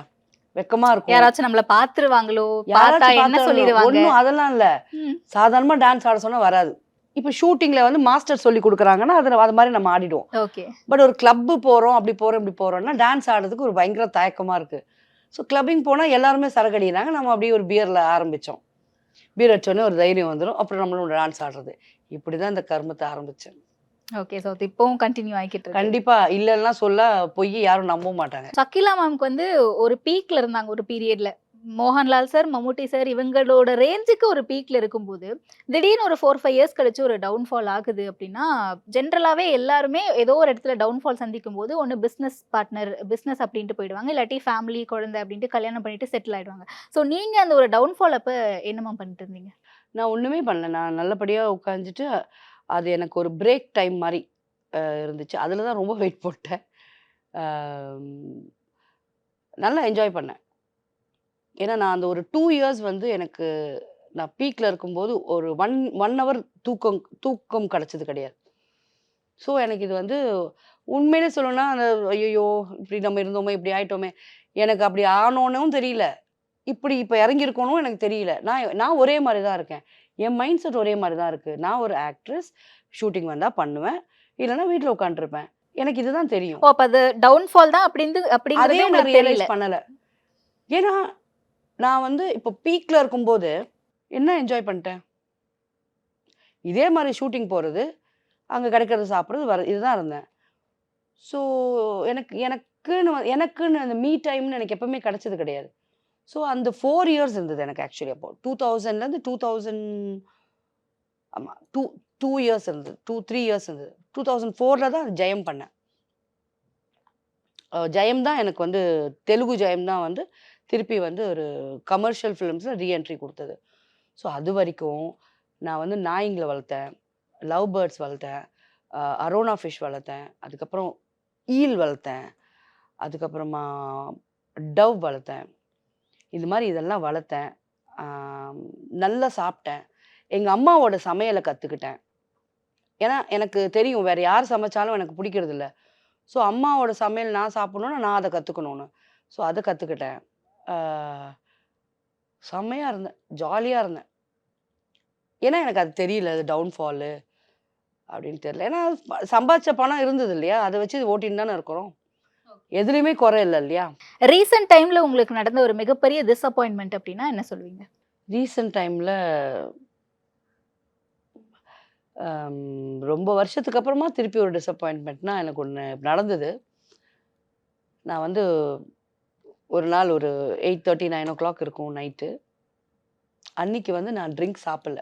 வெக்கமா இருக்கும். யாராச்சும் நம்மள பாத்துருவாங்களோ, பார்த்தா யாராச்சும் என்ன பார்த்தா சொல்லிடுவாங்க? ஒன்றும் அதெல்லாம் இல்லை. ம். சாதாரணமாக டான்ஸ் ஆட சொன்னால் வராது. இப்போ ஷூட்டிங்கில் வந்து மாஸ்டர் சொல்லி கொடுக்குறாங்கன்னா அது மாதிரி நம்ம ஆடிடுவோம். ஓகே. பட் ஒரு கிளப்பு போகிறோம் அப்படி போகிறோம் இப்படி போகிறோம்னா டான்ஸ் ஆடுறதுக்கு ஒரு பயங்கர தயக்கமாக இருக்குது. ஸோ கிளப்பிங் போனால் எல்லாருமே சரக்கு அடிக்கிறாங்க. நம்ம அப்படியே ஒரு பியரில் ஆரம்பித்தோம். பியர் அடிச்சோடனே ஒரு தைரியம் வந்துடும். அப்புறம் நம்மளும் டான்ஸ் ஆடுறது. இப்படி தான் இந்த கர்மத்தை ஆரம்பித்தேன். ஓகே. ஸோ அது இப்பவும் கண்டினியூ ஆகிக்கிட்டு இருக்கு. கண்டிப்பாக இல்லைன்னா சொல்ல பொய் யாரும் நம்ப மாட்டாங்க. ஷக்கீலா மேம்க்கு வந்து ஒரு பீக்ல இருந்தாங்க ஒரு பீரியட்ல. மோகன்லால் சார், மம்முட்டி சார் இவங்களோட ரேஞ்சுக்கு ஒரு பீக்ல இருக்கும்போது, திடீர்னு ஒரு 4, 5 இயர்ஸ் கழிச்சு ஒரு டவுன்ஃபால் ஆகுது அப்படின்னா, ஜென்ரலாவே எல்லாருமே ஏதோ ஒரு இடத்துல டவுன்ஃபால் சந்திக்கும்போது ஒண்ணு பிசினஸ் பார்ட்னர், பிசினஸ் அப்படின்ட்டு போயிடுவாங்க. இல்லாட்டி ஃபேமிலி, குழந்தை அப்படின்ட்டு கல்யாணம் பண்ணிட்டு செட்டில் ஆயிடுவாங்க. ஸோ நீங்க அந்த ஒரு டவுன்ஃபால் அப்ப என்ன மேம் பண்ணிட்டு இருந்தீங்க? நான் ஒன்றுமே பண்ணல. நான் நல்லபடியாக உட்காந்துட்டு அது எனக்கு ஒரு பிரேக் டைம் மாதிரி இருந்துச்சு. அதில் தான் ரொம்ப வெயிட் போட்டேன். நல்லா என்ஜாய் பண்ணேன். ஏன்னா நான் அந்த ஒரு 2 இயர்ஸ் வந்து எனக்கு நான் பீக்கில் இருக்கும்போது ஒரு 1 ஹவர் தூக்கம் கிடச்சது கிடையாது. ஸோ எனக்கு இது வந்து உண்மையிலே சொல்லணும்னா அந்த ஐயோ இப்படி நம்ம இருந்தோமே இப்படி ஆயிட்டோமே எனக்கு அப்படி ஆனோன்னும் தெரியல. இப்படி இப்போ இறங்கியிருக்கணும் எனக்கு தெரியல. நான் ஒரே மாதிரி தான் இருக்கேன். என் மைண்ட் செட் ஒரே மாதிரி தான் இருக்குது. நான் ஒரு ஆக்ட்ரஸ். ஷூட்டிங் வந்தால் பண்ணுவேன். இல்லைன்னா வீட்டில் உட்காந்துருப்பேன். எனக்கு இதுதான் தெரியும். ஓ அப்ப அது டவுன்ஃபால் தான் அதே அப்படிங்கிறதே நான் உங்களுக்கு ரியலைஸ் தெரியல. பண்ணலை. ஏன்னா நான் வந்து இப்போ பீக்கில் இருக்கும்போது என்ன என்ஜாய் பண்ணிட்டேன். இதே மாதிரி ஷூட்டிங் போகிறது, அங்கே கிடைக்கிறது சாப்பிட்றது இதுதான் இருந்தேன். ஸோ எனக்குன்னு அந்த மீ டைம்னு எனக்கு எப்பவுமே கிடைச்சது கிடையாது. ஸோ அந்த 4 இயர்ஸ் இருந்தது எனக்கு ஆக்சுவலி. அப்போ 2000லேருந்து 2000 ஆமாம் 2 இயர்ஸ் இருந்தது. 3 இயர்ஸ் இருந்தது. 2004 தான் ஜெயம் பண்ணேன். ஜெயம் தான் எனக்கு வந்து தெலுங்கு ஜெயம் தான் வந்து திருப்பி வந்து ஒரு கமர்ஷியல் ஃபிலிம்ஸில் ரீஎன்ட்ரி கொடுத்தது. ஸோ அது வரைக்கும் நான் வந்து நாய்ங்களை வளர்த்தேன், லவ் பேர்ட்ஸ் வளர்த்தேன், அரோனா ஃபிஷ் வளர்த்தேன், அதுக்கப்புறம் ஈல் வளர்த்தேன், அதுக்கப்புறமா டவ் வளர்த்தேன். இது மாதிரி இதெல்லாம் வளர்த்தேன். நல்லா சாப்பிட்டேன். எங்கள் அம்மாவோட சமையலை கற்றுக்கிட்டேன். ஏன்னா எனக்கு தெரியும் வேறு யார் சமைச்சாலும் எனக்கு பிடிக்கிறது இல்லை. ஸோ அம்மாவோட சமையல் நான் சாப்பிட்ணுன்னா நான் அதை கற்றுக்கணுன்னு. ஸோ அதை கற்றுக்கிட்டேன். செம்மையாக இருந்தேன், ஜாலியாக இருந்தேன். ஏன்னா எனக்கு அது தெரியல அது டவுன்ஃபாலு அப்படின்னு தெரியல. ஏன்னா சம்பாதிச்ச பணம் இருந்தது இல்லையா? அதை வச்சு ஓட்டின்னு தானே இருக்கிறோம். எதுலேயுமே குறை இல்லை இல்லையா? ரீசெண்ட் டைம்ல உங்களுக்கு நடந்த ஒரு மிகப்பெரிய டிசப்பாயின்மெண்ட் அப்படின்னா என்ன சொல்வீங்க? ரீசெண்ட் டைமில் ரொம்ப வருஷத்துக்கு அப்புறமா திருப்பி ஒரு டிசப்பாயின்மெண்ட்னா எனக்கு ஒன்று நடந்தது. நான் வந்து ஒரு நாள் ஒரு 8:30 9 o'clock இருக்கும் நைட்டு. அன்னைக்கு வந்து நான் ட்ரிங்க் சாப்பிடல.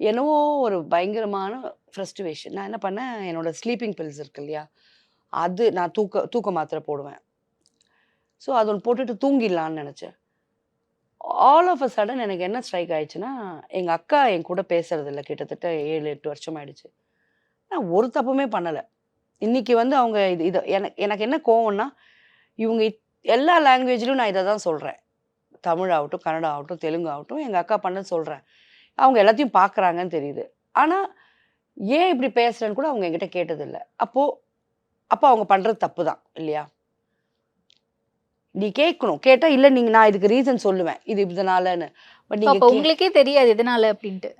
என்னவோ ஒரு பயங்கரமான ஃப்ரஸ்ட்ரேஷன். நான் என்ன பண்ணேன், என்னோட ஸ்லீப்பிங் பில்ஸ் இருக்கு இல்லையா, அது நான் தூக்க மாத்திரை போடுவேன். ஸோ அது ஒன்று போட்டுட்டு தூங்கிடலான்னு நினச்சேன். ஆல் ஆஃப் அ சடன் எனக்கு என்ன ஸ்ட்ரைக் ஆயிடுச்சுன்னா, எங்கள் அக்கா என் கூட பேசுறது இல்லை. கிட்டத்தட்ட 7-8 வருஷம் ஆயிடுச்சு. நான் ஒரு தப்புமே பண்ணலை. இன்னைக்கு வந்து அவங்க இது எனக்கு என்ன கோவம்னா, இவங்க எல்லா லாங்குவேஜ்லையும் நான் இதை தான் சொல்கிறேன். தமிழ் ஆகட்டும், கன்னடம் ஆகட்டும், தெலுங்கு ஆகட்டும், எங்கள் அக்கா பண்ணது சொல்கிறேன். அவங்க எல்லாத்தையும் பார்க்குறாங்கன்னு தெரியுது. ஆனால் ஏன் இப்படி பேசுகிறேன்னு கூட அவங்க என்கிட்ட கேட்டதில்லை. அப்போ அவங்க பண்ணுறது தப்பு தான் இல்லையா? நீ கேட்கணும். கேட்டா இல்ல நீங்க நான் இதுக்கு ரீசன் சொல்லுவேன். இது இதனாலன்னு. பட் நீங்க அப்ப உங்களுக்கே தெரியாது எதனால அப்படின்ட்டு.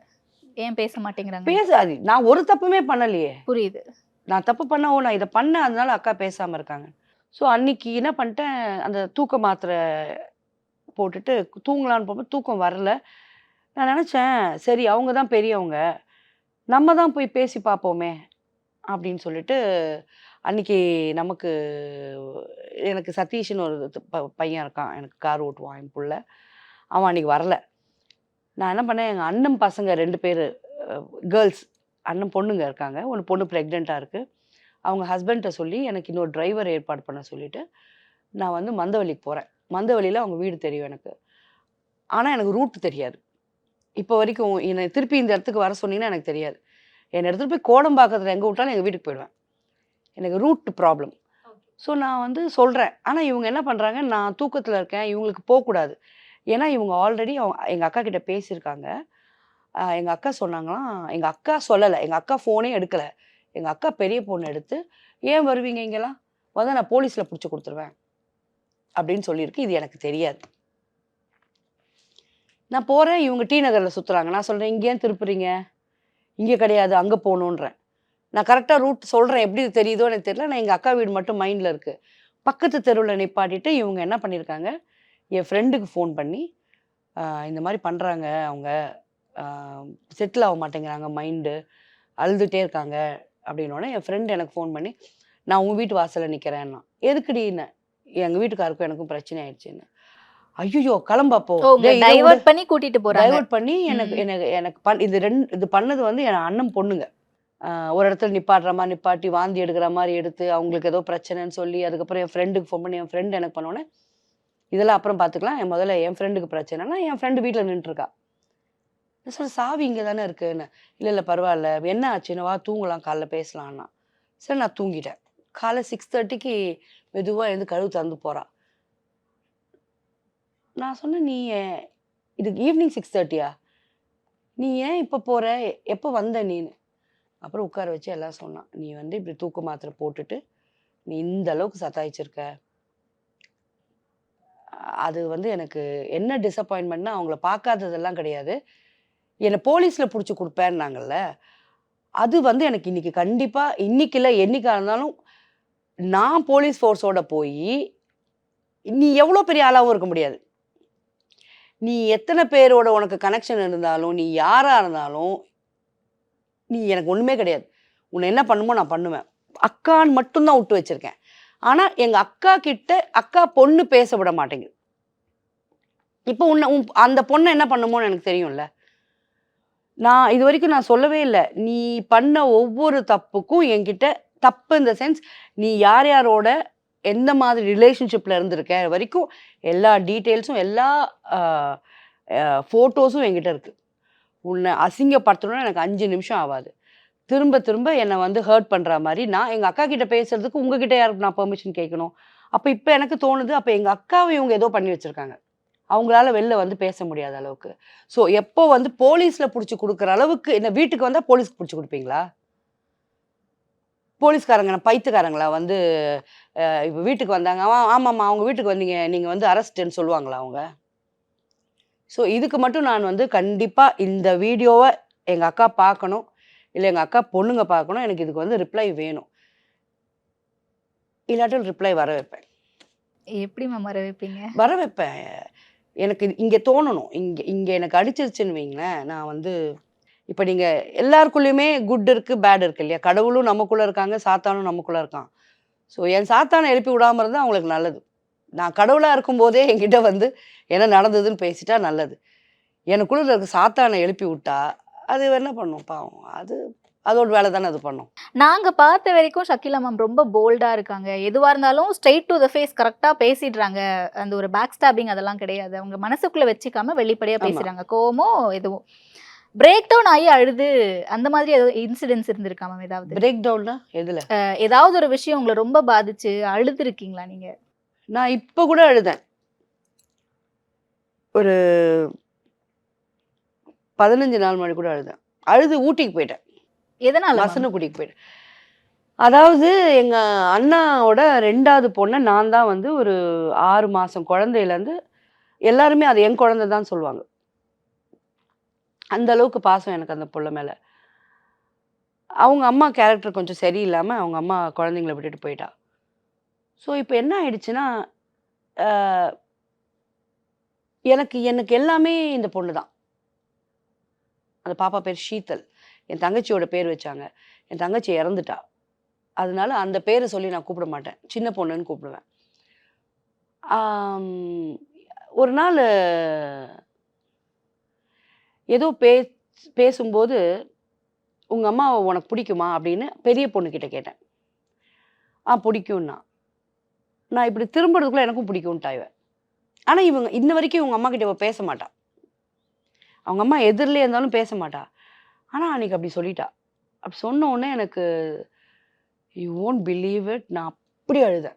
ஏன் பேச மாட்டேங்கிறாங்க? பேசாது. நான் ஒரு தப்புமே பண்ணலையே. புரியுது. நான் தப்பு பண்ண நான் இத பண்ணேன் அதனால அக்கா பேசாம இருக்காங்க. ஸோ அன்னைக்கு என்ன பண்ணிட்டேன், அந்த தூக்க மாத்திரை போட்டுட்டு தூங்கலான்னு போகும்போது தூக்கம் வரல. நான் நெனச்சேன், சரி அவங்க தான் பெரியவங்க. நம்ம தான் போய் பேசி பார்ப்போமே! அப்படின்னு சொல்லிட்டு, அன்னைக்கு நமக்கு எனக்கு சதீஷ்ன்னு ஒரு பையன் இருக்கான். எனக்கு கார் ஓட்டுவான் என் புள்ள. அவன் அன்னைக்கு வரல. நான் என்ன பண்ணேன், எங்க அண்ணன் பசங்க 2 பேரு கேர்ல்ஸ் அண்ணன் பொண்ணுங்க இருக்காங்க. ஒரு பொண்ணு பிரெக்னென்ட்டா இருக்கு. அவங்க ஹஸ்பண்ட்ட சொல்லி எனக்கு இன்னொரு டிரைவர் ஏற்பாடு பண்ண சொல்லிட்டு, நான் வந்து மந்தவெளிக்கு போறேன். மந்தவெளியில அவங்க வீடு தெரியும் எனக்கு. ஆனா எனக்கு ரூட் தெரியாது. இப்போ வரைக்கும் என்னை திருப்பி இந்த இடத்துக்கு வர சொன்னீங்கன்னா எனக்கு தெரியாது. என்ன எடுத்துட்டு போய் கோடம்பாக்கத்துல எங்க விட்டாலும் எங்க வீட்டுக்கு போயிடுவேன். எனக்கு ரூட் ப்ராப்ளம். ஸோ நான் வந்து சொல்றேன். ஆனா இவங்க என்ன பண்றாங்க, நான் தூக்கத்துல இருக்கேன். இவங்களுக்கு போக்கூடாது. ஏன்னா இவங்க ஆல்ரெடி எங்க அக்கா கிட்ட பேசியிருக்காங்க. எங்க அக்கா சொன்னாங்களாம், எங்க அக்கா சொல்லல. எங்க அக்கா ஃபோனே எடுக்கல. எங்க அக்கா பெரிய பொண்ணு எடுத்து, "ஏன் வருவீங்க இங்கலாம்? வந்தா நான் போலீஸ்ல புடிச்சு குடுத்துருவேன்." அப்படின்னு சொல்லியிருக்கு. இது எனக்கு தெரியாது. நான் போறேன், இவங்க டி நகர்ல சுத்துறாங்க. நான் சொல்றேன், "இங்க ஏன் திருப்புறீங்க? இங்க கிடையாது, அங்க போணுன்றேன்." நான் கரெக்ட்டா ரூட் சொல்றேன். எப்படி தெரியுதோ எனக்கு தெரியல. நான் எங்க அக்கா வீடு மட்டும் மைண்ட்ல இருக்கு. பக்கத்து தெருவுல நிப்பாட்டிட்டு இவங்க என்ன பண்ணியிருக்காங்க, என் ஃப்ரெண்டுக்கு ஃபோன் பண்ணி, இந்த மாரி பண்றாங்க அவங்க. அ செட்டில் ஆக மாட்டேங்கிறாங்க மைண்டு. அழுதுட்டே இருக்காங்க அப்படின்னோனே, என் ஃப்ரெண்ட் எனக்கு ஃபோன் பண்ணி, "நான் உங்க வீட்டு வாசல்ல நிக்கிறேன்னான்." "எதுக்குடின்னேன்?" "எங்க வீட்டுக்காருக்கும் எனக்கும் பிரச்சனை ஆயிடுச்சுன்னு." "ஐய்யய்யோ! கிளம்பு அப்போ." ஓ உங்கள டேய் இத விடு. டைவர்ட் பண்ணி கூட்டிட்டு போறாங்க. டைவர்ட் பண்ணி எனக்கு ம். எனக்கு எனக்கு இது பண்ணது வந்து என் அண்ணன் பொண்ணுங்க. ஒரு இடத்துல நிப்பாட்டுற மாரி நிப்பாட்டி, வாந்தி எடுக்கிற மாரி எடுத்து, அவங்களுக்கு ஏதோ பிரச்சனைன்னு சொல்லி, அதுக்கப்புறம் என் ஃப்ரெண்டுக்கு ஃபோன் பண்ணி, என் ஃப்ரெண்ட் எனக்கு பண்ணோனே, "இதெல்லாம் அப்புறம் பார்த்துக்கலாம். முதல்ல என் ஃப்ரெண்டுக்கு பிரச்சனைன்னா." என் ஃப்ரெண்டு வீட்ல நின்னுட்டுருக்கா. நான் சொன்னேன், "சாவி இங்க தானே இருக்குன்னு." "இல்ல, இல்ல பரவால்ல. என்ன ஆச்சுன்னு? வா தூங்கலாம். காலைல பேசலாம்ன்னா." சரி நான் தூங்கிட்டேன். காலைல 6:30க்கு மெதுவா எழுந்து கதவு திறந்து போறா. நான் சொன்னேன், "நீ இது ஈவினிங் 6:30யா? நீ ஏன் இப்ப போற? எப்ப வந்த நீன்னு?" அப்புறம் உட்கார வச்சு எல்லாம் சொன்னா. "நீ வந்து இப்படி தூக்க மாத்திரை போட்டுட்டு, நீ இந்த அளவுக்கு சத்தாயிச்சிருக்க. அது வந்து எனக்கு என்ன டிசப்பாயின்ட்மென்ட்னா, அவங்கள பார்க்காததெல்லாம் கிடையாது. என்ன போலீஸ்ல புடிச்சு குடுப்பேன்னாங்கல்ல, அது வந்து எனக்கு இன்னைக்கு கண்டிப்பா இன்னைக்கு இல்ல, என்னைக்கா இருந்தாலும் நான் போலீஸ் ஃபோர்ஸோட போயி, நீ எவ்வளோ பெரிய ஆளாவும் இருக்க முடியாது. நீ எத்தன பேரோட உனக்கு கனெக்ஷன் இருந்தாலும், நீ யாரா இருந்தாலும், நீ எனக்கு ஒண்ணுமே கிடையாது. உன்ன என்ன பண்ணுமோ நான் பண்ணுவேன். அக்கான்னு மட்டும் தான் வுட்டு வச்சிருக்கேன். ஆனா, எங்க அக்கா கிட்ட அக்கா பொண்ணு பேச விட மாட்டேங்குது. இப்போ அந்த பொண்ண என்ன பண்ணுமோன்னு எனக்கு தெரியும்ல. நான் இதுவரைக்கும் நான் சொல்லவே இல்ல. நீ பண்ண ஒவ்வொரு தப்புக்கும் என்கிட்ட தப்பு இன் த சென்ஸ் நீ யார் யாரோட எந்த மாதிரி ரிலேஷன்ஷிப்ல இருந்திருக்க வரைக்கும் எல்லா டீட்டெயில்ஸும் எல்லா அ அ ஃபோட்டோஸும் என்கிட்ட இருக்கு. உன்ன அசிங்கப்படுத்தணும்னா எனக்கு 5 நிமிஷம் ஆவாது. திரும்ப திரும்ப என்ன வந்து ஹர்ட் பண்ற மாரி நான் எங்க அக்கா கிட்ட பேசுறதுக்கு உங்ககிட்ட யாருக்கு நான் பெர்மிஷன் கேட்கணும்? அப்ப இப்ப எனக்கு தோணுது, அப்ப எங்க அக்காவ இவங்க ஏதோ பண்ணி வச்சிருக்காங்க. அவங்களால வெளில வந்து பேச முடியாத அளவுக்கு. ஸோ எப்போ வந்து போலீஸ்ல புடிச்சு குடுக்குற அளவுக்கு என்ன வீட்டுக்கு வந்தா போலீஸ்க்கு புடிச்சு குடுப்பீங்களா? போலீஸ்காரங்க என்ன பைத்தியக்காரங்களா? வந்து இப்ப வீட்டுக்கு வந்தாங்க. ஆமாம்மா அவங்க வீட்டுக்கு வந்தீங்க. நீங்க வந்து அரெஸ்ட்டுன்னு சொல்லுவாங்களா அவங்க? ஸோ இதுக்கு மட்டும் நான் வந்து கண்டிப்பா இந்த வீடியோவ எங்க அக்கா பார்க்கணும். இல்ல எங்க அக்கா பொண்ணுங்க பார்க்கணும். எனக்கு இதுக்கு வந்து ரிப்ளை வேணும். இல்லாட்டியும் ரிப்ளை வர வைப்பேன். எப்படி மேம் வர வைப்பீங்க? வர வைப்பேன். எனக்கு இங்க தோணணும். இங்க இங்க எனக்கு அடிச்சிருச்சுன்னு வைங்களேன், நான் வந்து இப்ப நீங்க எல்லாருக்குள்ளயுமே குட் இருக்கு, பேட் இருக்கு இல்லையா? கடவுளும் நமக்குள்ள இருக்காங்க, சாத்தானும் நமக்குள்ள இருக்கான். ஸோ என் சாத்தான எழுப்பி விடாம இருந்தா அவங்களுக்கு நல்லது. நான் கடவுளா இருக்கும்போதே என்கிட்ட வந்து என்ன நடந்ததுன்னு பேசிட்டா நல்லது. எனக்குள்ள இருக்க சாத்தான எழுப்பி விட்டா, அது என்ன பண்ணும் பாவம். அதோட வேல தானே அது பண்ணும். நாங்க பார்த்த வரைக்கும் ஷக்கீலா மேம் ரொம்ப போல்டா இருக்காங்க. எதுவா இருந்தாலும் ஸ்ட்ரெய்ட் டூ த ஃபேஸ் கரெக்ட்டா பேசிடுறாங்க. அந்த ஒரு பேக் ஸ்டாப்பிங் அதெல்லாம் கிடையாது. அவங்க மனசுக்குள்ள வச்சுக்காம வெளிப்படையா ஆமா. பேசுறாங்க. கோவமோ எதுவும். பிரேக் டவுன் ஆயி அழுது அந்த மாதிரி ஏதாவது இன்சிடென்ட்ஸ் இருந்திருக்கா மேம் ஏதாவது? பிரேக் டவுன்னா எதுல? ஏதாவது ஒரு விஷயம் உங்கள ரொம்ப பாதிச்சு அழுதுருக்கீங்களா நீங்க? நான் இப்ப கூட அழுதேன். ஒரு 15 நாள் முன்னாடி கூட அழுதேன். அழுது ஊட்டிக்கு போயிட்டேன். எதனால மேம்? மசனக்குடிக்கு போயிட்டேன். அதாவது எங்க அண்ணாவோட 2வது பொண்ண நான் தான் வந்து ஒரு 6 மாசம் குழந்தையிலேருந்து எல்லாருமே அது என் குழந்தை தான் சொல்லுவாங்க. அந்த அளவுக்கு பாசம் எனக்கு அந்த புள்ள மேல. அவங்க அம்மா கேரக்டர் கொஞ்சம் சரியில்லாம, அவங்க அம்மா குழந்தைங்கள விட்டுட்டு போயிட்டா. ஸோ இப்ப என்ன ஆயிடுச்சுன்னா, அ எனக்கு எனக்கு எல்லாமே இந்த பொண்ணு தான். அந்த பாப்பா பேர் ஷீதல். என் தங்கச்சியோட பேர் வச்சாங்க. என் தங்கச்சி இறந்துட்டா. அதனால அந்த பேர சொல்லி நான் கூப்பிட மாட்டேன். சின்ன பொண்ணுன்னு கூப்பிடுவேன். ஆம், ஒரு நாளு ஏதோ பேசும்போது, "உங்க அம்மாவ உனக்கு பிடிக்குமா?" அப்படின்னு பெரிய பொண்ணுகிட்ட கேட்டேன். பிடிக்கும்ன்னா. நான் இப்படி திரும்புறதுக்குள்ள எனக்கும் பிடிக்கும்ட்டா இவ. ஆனா இவங்க இன்ன வரைக்கும் இவங்க அம்மாகிட்ட இவ பேச மாட்டா. அவங்க அம்மா எதிர்லயே இருந்தாலும் பேச மாட்டா. ஆனா அன்னைக்கு அப்படி சொல்லிட்டா. அப்படி சொன்ன உடனே எனக்கு யூ வொன்ட் பிலீவ் இட், நான் அப்படி அழுதேன்.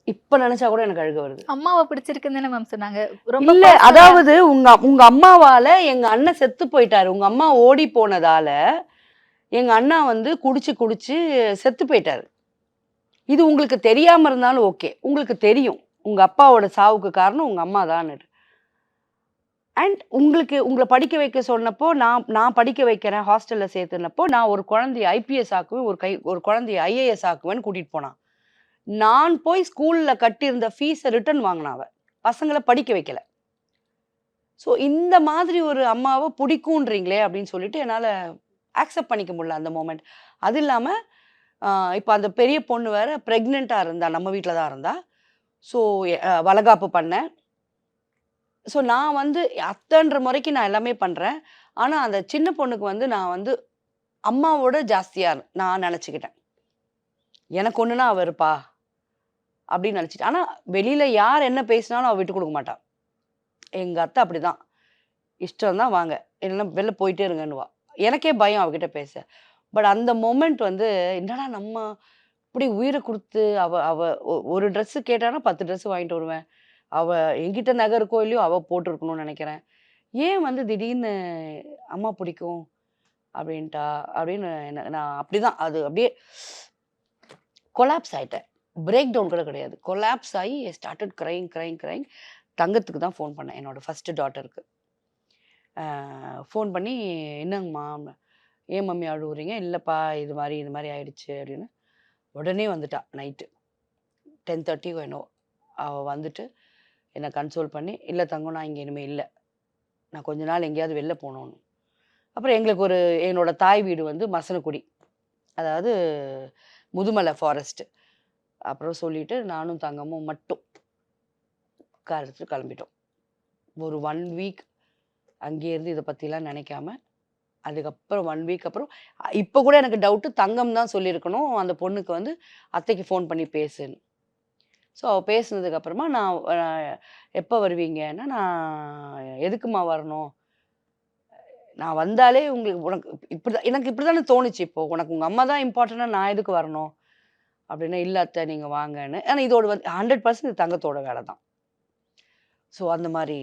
இப்ப நினைச்சா கூட எனக்கு அழுகை வருது. அம்மாவ பிடிச்சிருக்குன்னு தானே மேம் சொன்னாங்க. ரொம்ப இல்ல, personal-ஆ- அதாவது உங்க உங்க அம்மாவால எங்க அண்ணன் செத்து போயிட்டாரு. உங்க அம்மா ஓடி போனதால எங்க அண்ணா வந்து குடிச்சு குடிச்சு செத்து போயிட்டாரு. இது உங்களுக்கு தெரியாம இருந்தாலும் ஓகே. உங்களுக்கு தெரியும். உங்க அப்பாவோட சாவுக்கு காரணம் உங்க அம்மா தான்னுட்டு. அண்ட் உங்கள படிக்க வைக்க சொன்னப்போ, நான் படிக்க வைக்கிறேன் ஹாஸ்டல்ல சேர்த்துனப்போ, நான் ஒரு குழந்தைய ஐபிஎஸ் ஆக்குவேன், ஒரு குழந்தைய ஐஏஎஸ் ஆக்குவேன்னு கூட்டிட்டு போனான். நான் போய் ஸ்கூல்ல கட்டியிருந்த ஃபீஸ ரிட்டர்ன் வாங்குனா அவ. பசங்கள படிக்க வைக்கல. ஸோ இந்த மாதிரி ஒரு அம்மாவ பிடிக்குன்றீங்களே அப்படின்னு சொல்லிட்டு என்னால அக்செப்ட் பண்ணிக்க முடியல அந்த மொமெண்ட். அது இல்லாம இப்ப அந்த பெரிய பொண்ணு வேற பிரெக்னன்ட்டா இருந்தா. நம்ம வீட்ல தான் இருந்தா. ஸோ வளகாப்பு பண்ணேன். ஸோ நான் வந்து அத்தைன்ற முறைக்கு நான் எல்லாமே பண்றேன். ஆனா அந்த சின்ன பொண்ணுக்கு வந்து நான் வந்து அம்மாவோட ஜாஸ்தியா நான் நெனச்சுக்கிட்டேன். எனக்கு ஒண்ணுன்னா அவ இருப்பா அப்படின்னு நெனச்சுட்டேன். ஆனா வெளியில யார் என்ன பேசினாலும் அவ விட்டு குடுக்க மாட்டா. எங்க அத்தை அப்படிதான். இஷ்டம் தான் வாங்க. இல்லன்னா வெளில போயிட்டே இருங்கன்னுவா. எனக்கே பயம் அவகிட்ட பேச. பட் அந்த மொமெண்ட் வந்து என்னடா நம்ம இப்படி உயிர குடுத்து அவ அவ ஒரு ட்ரெஸ் கேட்டான்னா 10 ட்ரெஸ் வாங்கிட்டு வருவேன். அவ என்கிட்ட நகை இருக்கோ இல்லையோ அவ போட்டுருக்கணும்னு நெனைக்கிறேன். ஏன் வந்து திடீர்னு அம்மா பிடிக்கும் அப்படின்ட்டா அப்படின்னு நான் அப்படிதான் அது அப்படியே கொலாப்ஸ் ஆயிட்டேன். பிரேக் டவுன் கூட கிடையாது. கொலாப்ஸ் ஆயி ஸ்டார்ட்டட் கிரைங். தங்கத்துக்கு தான் ஃபோன் பண்ணேன். என்னோட ஃபர்ஸ்ட் டாட்டருக்கு. ஃபோன் பண்ணி என்னங்கம்மா? ஏன் மம்மி அழுவுறீங்க? இல்லப்பா இது மாரி ஆயிடுச்சு அப்படின்னு. உடனே வந்துட்டா நைட்டு 10:30 என்னவோ. அவ வந்துட்டு என்ன கன்சோல் பண்ணி, "இல்ல தங்கம் நான் இங்க இனிமே இல்ல. நான் கொஞ்ச நாள் எங்கேயாவது வெளில போணும்னு." அப்புறம் எங்களுக்கு என்னோட தாய் வீடு வந்து மசனக்குடி. அதாவது முதுமலை ஃபாரஸ்ட். அப்புறம் சொல்லிட்டு நானும் தங்கமும் மட்டும் கார் எடுத்துட்டு கிளம்பிட்டோம். ஒரு 1 வீக் அங்கேயே இருந்து இத பத்திலாம் நினைக்காம, அதுக்கப்புறம் 1 வீக் அப்புறம் இப்ப கூட எனக்கு டவுட்டு தங்கம் தான் சொல்லியிருக்கணும். அந்த பொண்ணுக்கு வந்து அத்தைக்கு ஃபோன் பண்ணி பேசுன்னு. ஸோ அவ பேசுனதுக்கு அப்புறமா நான் எப்ப வருவீங்கன்னா, நான் எதுக்கும்மா வரணும்? நான் வந்தாலே உனக்கு இப்படிதான் எனக்கு இப்படிதானே தோணுச்சு இப்போ. உனக்கு உங்க அம்மா தான் இம்பார்ட்டன்ட்னா நான் எதுக்கு வரணும்? அப்படின்னா, இல்ல அத்தை நீங்க வாங்கன்னு. ஆனா இதோட வந்து 100% இது தங்கத்தோட வேல தான். ஸோ அந்த மாரி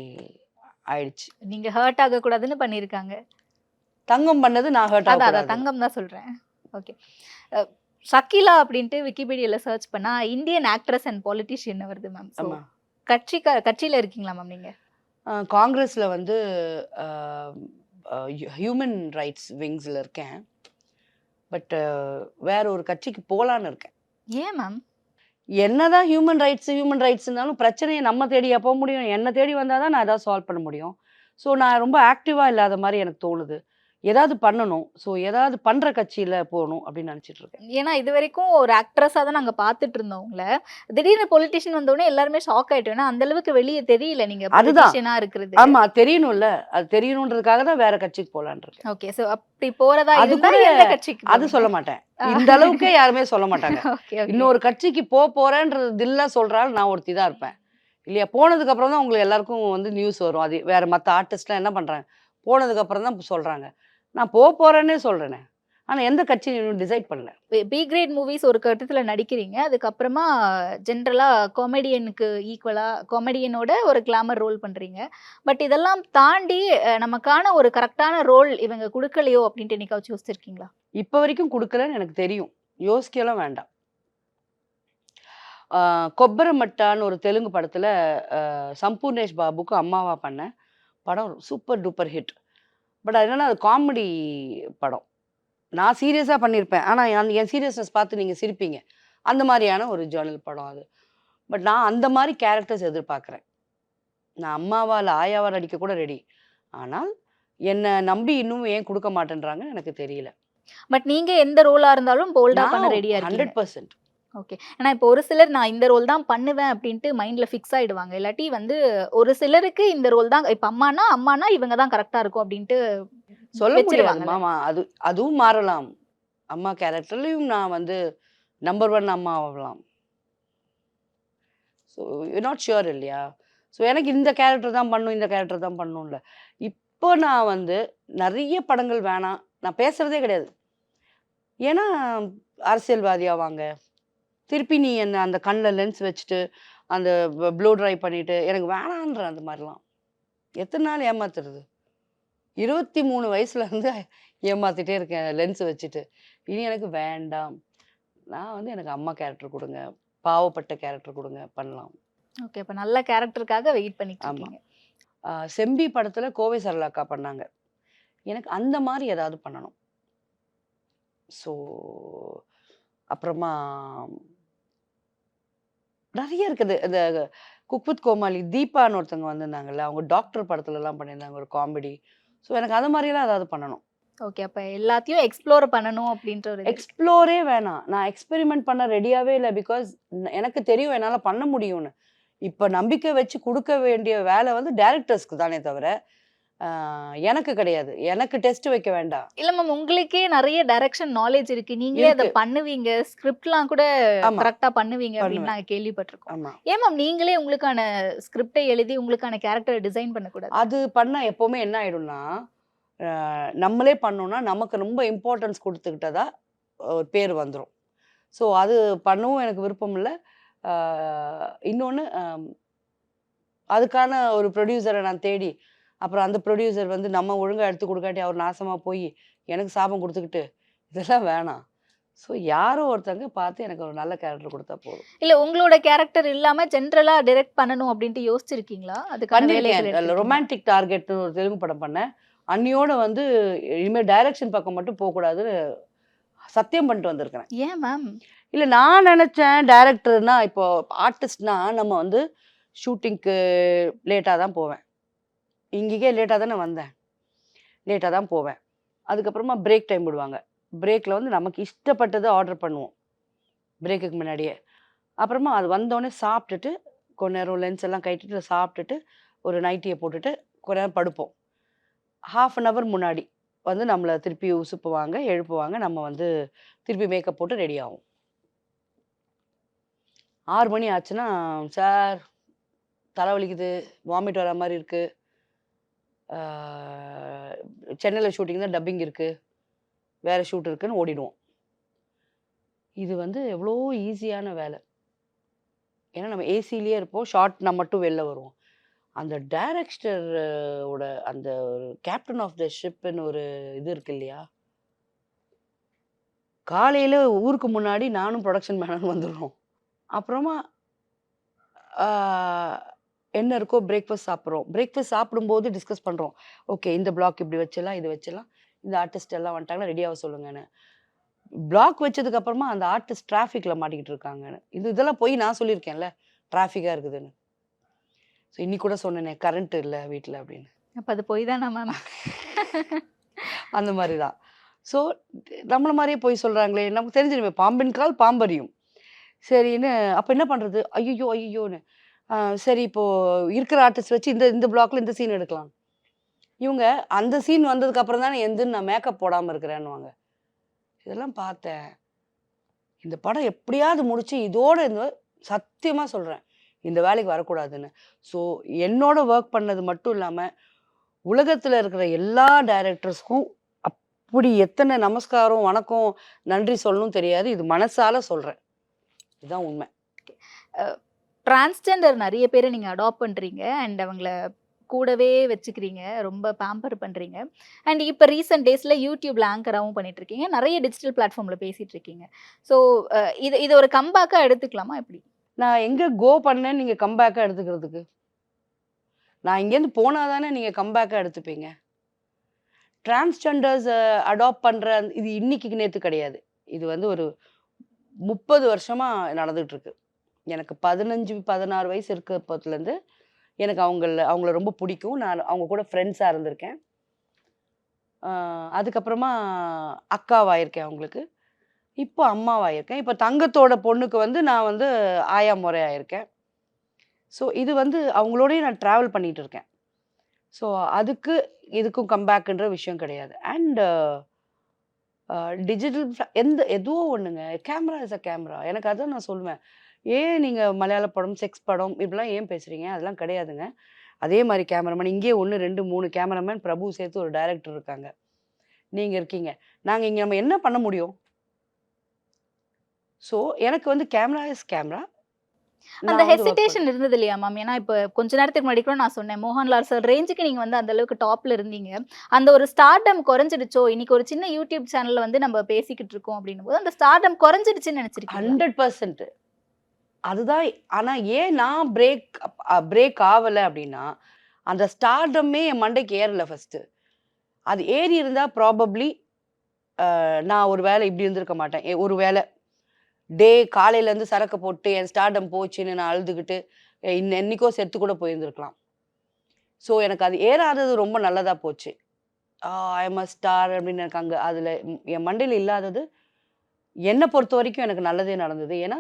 ஆயிடுச்சு. நீங்க ஹர்ட் ஆகக்கூடாதுன்னு பண்ணியிருக்காங்க. தங்கம் பண்ணது நான் ஹர்ட் அதான் ஆகக்கூடாது. தங்கம் தான் சொல்றேன். ஓகே. ஷக்கீலா அப்படின்ட்டு விக்கிபீடியால சர்ச் பண்ணா இந்தியன் ஆக்ட்ரஸ் அண்ட் பொலிட்டிஷியன் வருது மேம். ஸோ ஆமா. கட்சியில இருக்கீங்களா மேம் நீங்க? காங்கிரஸ்ல வந்து அ அ ஹியூமன் ரைட்ஸ் விங்ஸ்ல இருக்கேன். பட் வேற ஒரு கட்சிக்கு போலான்னு இருக்கேன். ஏன் மேம்? என்னதான் ஹியூமன் ரைட்ஸ்னாலும் பிரச்சனைய நம்ம தேடியா போ முடியும்? என்ன தேடி வந்தா தான் நான் ஏதாவது சால்வ் பண்ண முடியும். ஸோ நான் ரொம்ப ஆக்டிவா இல்லாத மாரி எனக்கு தோணுது. ஏதாவது பண்ணணும். ஸோ ஏதாவது பண்ற கட்சியில போணும் அப்படின்னு நினைச்சிட்டு இருக்கேன். ஏன்னா இதுவரைக்கும் ஒரு ஆக்ட்ரஸா தான் நாங்க பார்த்துட்டு இருந்தோம் உங்கள. திடீர்னு பொலிட்டிஷியன் வந்த உடனே எல்லாருமே ஷாக் ஆயிட்டோம். ஏன்னா அந்த அளவுக்கு வெளிய தெரியல நீங்க அதுதான். பொலிட்டிஷியனா இருக்கிறது. ஆமா தெரியணும்ல. அது தெரியணுன்றதுக்காக தான் வேற கட்சிக்கு போலான்னு இருக்கேன். ஓகே. சோ அப்படி போறதா அது இருந்தா கூட எந்த கட்சிக்கு அது சொல்ல மாட்டேன். இந்த அளவுக்கே யாருமே சொல்ல மாட்டாங்க. Okay okay. இன்னொரு கட்சிக்கு போறேன்றது தில்லா சொல்ற ஆள் நான் ஒருத்தி தான் இருப்பேன். இல்லையா? போனதுக்கு அப்புறம் தான் உங்களுக்கு எல்லாருக்கும் வந்து நியூஸ் வரும். அது வேற மத்த ஆர்டிஸ்ட்லாம் என்ன பண்றாங்க? போனதுக்கு அப்புறம் தான் சொல்றாங்க. நான் போறேன்னே சொல்றேனே. ஆனா எந்த கட்சியும் இன்னும் டிசைட் பண்ணல. பி கிரேட் மூவிஸ் ஒரு கட்டத்துல நடிக்கிறீங்க. அதுக்கப்புறமா ஜென்ரலா காமெடியனுக்கு ஈக்குவலா காமெடியனோட ஒரு கிளாமர் ரோல் பண்றீங்க. பட் இதெல்லாம் தாண்டி நமக்கான ஒரு கரெக்ட்டான ரோல் இவங்க குடுக்கலையோ அப்படின்ட்டு என்னைக்காச்சும் யோசிச்சிருக்கீங்களா? இப்ப வரைக்கும் குடுக்கலன்னு எனக்கு தெரியும். யோசிக்கலாம் வேண்டாம். கொப்பரமட்டான்னு ஒரு தெலுங்கு படத்துல சம்பூர்ணேஷ் பாபுக்கு அம்மாவா பண்ணேன். படம் சூப்பர் டூப்பர் ஹிட். பட் அது என்னன்னா அது காமெடி படம். நான் சீரியஸா பண்ணியிருப்பேன். ஆனா என் சீரியஸ்னஸ் பார்த்து நீங்க சிரிப்பீங்க. அந்த மாரியான ஒரு ஜர்னல் படம் அது. பட் நான் அந்த மாரி கேரக்டர்ஸ் எதிர்பார்க்குறேன். நான் அம்மாவா இல்ல ஆயாவா நடிக்க கூட ரெடி. ஆனால் என்ன நம்பி இன்னும் ஏன் குடுக்க மாட்டேன்றாங்கன்னு எனக்கு தெரியல. பட் நீங்க எந்த ரோலா இருந்தாலும் போல்டா பண்ண நான் ரெடியா இருக்கீங்க. 100% ஓகே. ஆனா இப்போ ஒரு சிலர் நான் இந்த ரோல் தான் பண்ணுவேன் அப்படின்ட்டு மைண்ட்ல ஃபிக்ஸ் ஆயிடுவாங்க. இல்லாட்டி வந்து ஒரு சிலருக்கு இந்த ரோல் தான் இப்ப அம்மானா இவங்க தான் கரெக்ட்டா இருக்கும் அப்படின்ட்டு சொல்ல முடியாது வச்சிருவாங்கல்ல. மாமா. அதுவும் மாறலாம். அம்மா கேரக்டர்லயும் நான் வந்து நம்பர் 1 அம்மா ஆகலாம். ஸோ யூ நாட் ஷூர் இல்லையா? ஸோ எனக்கு இந்த கேரக்டர் தான் பண்ணணும், இந்த கேரக்டர் தான் பண்ணணும்ல. இப்போ நான் வந்து நெறைய படங்கள் வேணாம். நான் பேசுறதே கிடையாது. ஏன்னா அரசியல்வாதி ஆவாங்க. திருப்பி நீ என்ன அந்த கண்ல லென்ஸ் வச்சுட்டு, அந்த ப்ளோ ட்ரை பண்ணிட்டு, எனக்கு வேணான்றேன் அந்த மாரிலாம். எத்தன நாள் ஏமாத்துறது? 23 வயசுல இருந்து ஏமாத்திட்டே இருக்கேன் லென்ஸ் வச்சுட்டு. இனி எனக்கு வேண்டாம். நான் வந்து எனக்கு அம்மா கேரக்டர் குடுங்க. பாவப்பட்ட கேரக்டர் குடுங்க. பண்ணலாம். ஓகே. அப்ப நல்ல கேரக்டருக்காக வெயிட் பண்ணிட்டு ஆமா. இருக்கீங்க. செம்பி படத்துல கோவை சரளா அக்கா பண்ணாங்க. எனக்கு அந்த மாரி ஏதாவது பண்ணணும். ஸோ அப்புறமா நெறைய இருக்குது. இந்த குக் வித் கோமாளி தீபான்னு ஒருத்தவங்க வந்திருந்தாங்கல்ல. அவங்க டாக்டர் படத்துலலாம் பண்ணியிருந்தாங்க ஒரு காமெடி. ஸோ எனக்கு அது மாரியெல்லாம் ஏதாவது பண்ணணும். ஓகே. அப்ப எல்லாத்தையும் எக்ஸ்ப்ளோர் பண்ணணும் அப்படின்ற ஒரு இது. எக்ஸ்ப்ளோரே வேணாம். நான் எக்ஸ்பெரிமெண்ட் பண்ண ரெடியாவே இல்ல. பிகாஸ் எனக்கு தெரியும் என்னால பண்ண முடியும்னு. இப்ப நம்பிக்கை வச்சு குடுக்க வேண்டிய வேலை வந்து டைரக்டர்ஸ்க்கு தானே தவிர, எனக்கு கிடையாது. எனக்கு டெஸ்ட் வைக்க வேண்டாம். இல்ல மேம் உங்களுக்கே நெறைய டைரக்ஷன் நாலேட்ஜ் இருக்கு. நீங்களே அத இருக்கு. பண்ணுவீங்க. ஸ்கிரிப்ட்லாம் கூட ஆமா. கரெக்ட்டா பண்ணுவீங்க அப்படின்னு பண்ணுவேன். நாங்க கேள்விப்பட்டிருக்கோம். ஆமா. ஏன் மேம் நீங்களே உங்களுக்கான ஸ்கிரிப்ட்ட எழுதி உங்களுக்கான கேரக்டர டிசைன் பண்ணக்கூடாது? அது பண்ணா எப்பவுமே என்ன ஆயிடும்னா, நம்மளே பண்ணோம்னா, நமக்கு ரொம்ப இம்பார்ட்டன்ஸ் குடுத்துக்கிட்டதா ஒரு பேர் வந்துரும். ஸோ அது பண்ணவும் எனக்கு விருப்பம் இல்ல. இன்னொன்னு அதுக்கான ஒரு ப்ரொடியூசர நான் தேடி, அப்புறம் அந்த ப்ரொடியூசர் வந்து நம்ம ஒழுங்கா எடுத்து குடுக்காட்டி அவர் நாசமா போயி, எனக்கு சாபம் குடுத்துக்கிட்டு, இதெல்லாம் வேணாம். ஸோ யாரோ ஒருத்தங்க பார்த்து எனக்கு ஒரு நல்ல கேரக்டர் குடுத்தா போதும். இல்ல உங்களோட கேரக்டர் இல்லாம ஜெனரலா டைரக்ட் பண்ணணும் அப்படின்ட்டு யோசிச்சிருக்கீங்களா? அதுக்கான வேலைகள் பண்ணியிருக்கேன். எடுத்திருக்கீங்களா? ரொமான்டிக் டார்கெட்ன்னு ஒரு தெலுங்கு படம் பண்ணேன். அன்னியோட வந்து இனிமே டைரக்ஷன் பக்கம் மட்டும் போக்கூடாதுன்னு சத்தியம் பண்ணிட்டு வந்திருக்கிறேன். ஏன் மேம்? இல்ல நான் நெனச்சேன் டைரக்டர்னா இப்போ ஆர்டிஸ்ட்னா நம்ம வந்து ஷூட்டிங்க்கு லேட்டா தான் போவேன். இங்கேயே லேட்டா தானே வந்தேன். லேட்டா தான் போவேன். அதுக்கப்புறமா பிரேக் டைம் விடுவாங்க. பிரேக்ல வந்து நமக்கு இஷ்டப்பட்டத ஆர்டர் பண்ணுவோம். பிரேக்குக்கு முன்னாடியே. அப்புறமா அது வந்தோனே சாப்பிட்டுட்டு, கொஞ்ச நேரம் லென்ஸ் எல்லாம் கழட்டிட்டு சாப்பிட்டுட்டு, ஒரு நைட்டிய போட்டுட்டு கொஞ்ச நேரம் படுப்போம். 1/2 அன் ஹவர் முன்னாடி வந்து நம்மள திருப்பி உசுப்புவாங்க, எழுப்புவாங்க. நம்ம வந்து திருப்பி மேக்கப் போட்டு ரெடி ஆவோம். 6 மணி ஆச்சுன்னா, "சார் தலை வலிக்குது, வாமிட் வர மாரி இருக்கு. ஆ சென்னையில ஷூட்டிங் தான் டப்பிங் இருக்கு. வேற ஷூட் இருக்குன்னு" ஓடிடுவோம். இது வந்து எவ்வளோ ஈஸியான வேலை. ஏன்னா நம்ம ஏசிலயே இருப்போம். ஷார்ட்னா மட்டும் வெளில வருவோம். அந்த டைரக்டர் ஓட அந்த ஒரு கேப்டன் ஆஃப் த ஷிப்ன்னு ஒரு இது இருக்கு இல்லையா? காலையில ஊருக்கு முன்னாடி நானும் புரொடக்ஷன் மேனும் வந்துடுறோம். அப்புறமா ஆ என்ன இருக்கோ பிரேக்ஃபாஸ்ட் சாப்பிடுறோம். பிரேக்ஃபாஸ்ட் சாப்பிடும்போது டிஸ்கஸ் பண்றோம். ஓகே இந்த பிளாக் இப்படி வச்சிடலாம், இது வச்சிடலாம். இந்த ஆர்டிஸ்ட் எல்லாம் வந்துட்டாங்கன்னா ரெடி ஆக சொல்லுங்கன்னு. பிளாக் வச்சதுக்கு அப்புறமா அந்த ஆர்டிஸ்ட் டிராஃபிக்ல மாட்டிக்கிட்டு இருக்காங்கன்னு. இதெல்லாம் போய் நான் சொல்லியிருக்கேன்ல, டிராஃபிக்கா இருக்குதுன்னு. ஸோ இன்னைக்கு கூட சொன்னேனே கரண்ட் இல்ல வீட்ல அப்படின்னு. அப்ப அது பொய் தானா மேம்? அந்த மாரி தான். ஸோ நம்மள மாரியே பொய் சொல்றாங்களே! நமக்கு தெரிஞ்சிருமே பாம்பின் கால் பாம்பறியும். சரின்னு அப்ப என்ன பண்றது? ஐய்யய்யோ! ஐய்யய்யோன்னு. சரி இப்போ இருக்கிற ஆர்டிஸ்ட் வச்சு இந்த இந்த பிளாக்ல இந்த சீன் எடுக்கலாம். இவங்க அந்த சீன் வந்ததுக்கு அப்புறம் தானே எந்துன்னு நான் மேக்கப் போடாம இருக்கிறேன்னுவாங்க. இதெல்லாம் பார்த்தேன். இந்த படம் எப்படியாவது முடிச்சு இதோட சத்தியமா சொல்றேன். இந்த வேலைக்கு வரக்கூடாதுன்னு. ஸோ என்னோட வொர்க் பண்ணது மட்டும் இல்லாம, உலகத்துல இருக்கிற எல்லா டைரக்டர்ஸ்க்கும் அப்படி எத்தன நமஸ்காரம், வணக்கம், நன்றி சொல்லணும்னு தெரியாது. இது மனசால சொல்றேன். இதுதான் உண்மை. டிரான்ஸ்ஜெண்டர் நெறைய பேர நீங்க அடாப்ட் பண்றீங்க. அண்ட் அவங்கள கூடவே வச்சுக்கிறீங்க. ரொம்ப பேம்பர் பண்றீங்க. அண்ட் இப்ப ரீசென்ட் டேஸ்ல YouTubeல ஆங்கராவும் பண்ணிட்டு இருக்கீங்க. நெறைய டிஜிட்டல் பிளாட்ஃபார்ம்ல பேசிட்டு இருக்கீங்க. ஸோ இது இது ஒரு கம்பேக்கா எடுத்துக்கலாமா எப்படி? நான் எங்க கோ பண்ணேன்னு நீங்க கம்பேக்கா எடுத்துக்கிறதுக்கு? நான் இங்கேருந்து போனா தானே நீங்க கம்பேக்கா எடுத்துப்பீங்க. டிரான்ஸ்ஜெண்டர்ஸ அடாப்ட் பண்ற இது இன்னைக்கு நேத்து கிடையாது. இது வந்து ஒரு 30 வருஷமா நடந்துட்டு இருக்கு. எனக்கு 15, 16 வயசு இருக்கப்போதுலேருந்து எனக்கு அவங்கள ரொம்ப பிடிக்கும். நான் அவங்க கூட ஃப்ரெண்ட்ஸா இருந்திருக்கேன். அதுக்கப்புறமா அக்காவாயிருக்கேன் அவங்களுக்கு. இப்போ அம்மாவாயிருக்கேன். இப்போ தங்கத்தோட பொண்ணுக்கு வந்து நான் வந்து ஆயா மொறை ஆயிருக்கேன். ஸோ இது வந்து அவங்களோடயே நான் ட்ராவல் பண்ணிட்டு இருக்கேன். ஸோ அதுக்கு இதுக்கும் கம்பேக்குன்ற விஷயம் கிடையாது. அண்ட் டிஜிட்டல் எதுவோ ஒண்ணுங்க. Camera is a camera. எனக்கு அதான் நான் சொல்லுவேன். ஏன் நீங்க மலையாள படம், செக்ஸ் படம் இப்படிலாம் ஏன் பேசுறீங்க? அதெல்லாம் கிடையாதுங்க. அதே மாரி கேமராமேன் இங்கேயே 1, 2, 3 கேமராமேன் பிரபு சேர்த்து ஒரு டைரக்டர் இருக்காங்க. நீங்க இருக்கீங்க. நாங்க இங்க நம்ம என்ன பண்ண முடியும்? ஸோ எனக்கு வந்து கேமரா இஸ் கேமரா. அந்த நான் வந்து ஒர்க் ஹெசிடேஷன் இருந்தது இல்லையா மேம்? ஏன்னா இப்ப கொஞ்ச நேரத்துக்கு முன்னாடி கூட நான் சொன்னேன். மோகன்லால் சார் ரேஞ்சுக்கு நீங்க வந்து அந்த அளவுக்கு டாப்ல இருந்தீங்க. அந்த ஒரு ஸ்டார்டம் குறைஞ்சிடுச்சோ, இன்னைக்கு ஒரு சின்ன யூடியூப் சேனல்ல வந்து நம்ம பேசிக்கிட்டு இருக்கோம் அப்படின்னும்போது, அந்த ஸ்டார்டம் குறைஞ்சிடுச்சுன்னு நினைச்சிருக்கீங்களா? 100% அதுதான். ஆனா ஏன் நான் பிரேக் ஆவல அப்படின்னா, அந்த ஸ்டார்டமே என் மண்டைக்கு ஏறல ஃபர்ஸ்ட்டு. அது ஏறி இருந்தா ப்ராபப்ளி நான் ஒரு வேளை இப்படி இருந்திருக்க மாட்டேன். ஒரு வேளை காலையிலேருந்து சரக்கு போட்டு என் ஸ்டார்டம் போச்சுன்னு நான் அழுதுகிட்டு, என்னைக்கோ செத்து கூட போயிருந்திருக்கலாம். ஸோ எனக்கு அது ஏறாதது ரொம்ப நல்லதா போச்சு. ஐ அம் அ ஸ்டார் அப்படின்னு எனக்கு அங்க அதுல என் மண்டையில இல்லாதது, என்ன பொறுத்தவரைக்கும் எனக்கு நல்லதே நடந்தது. ஏன்னா,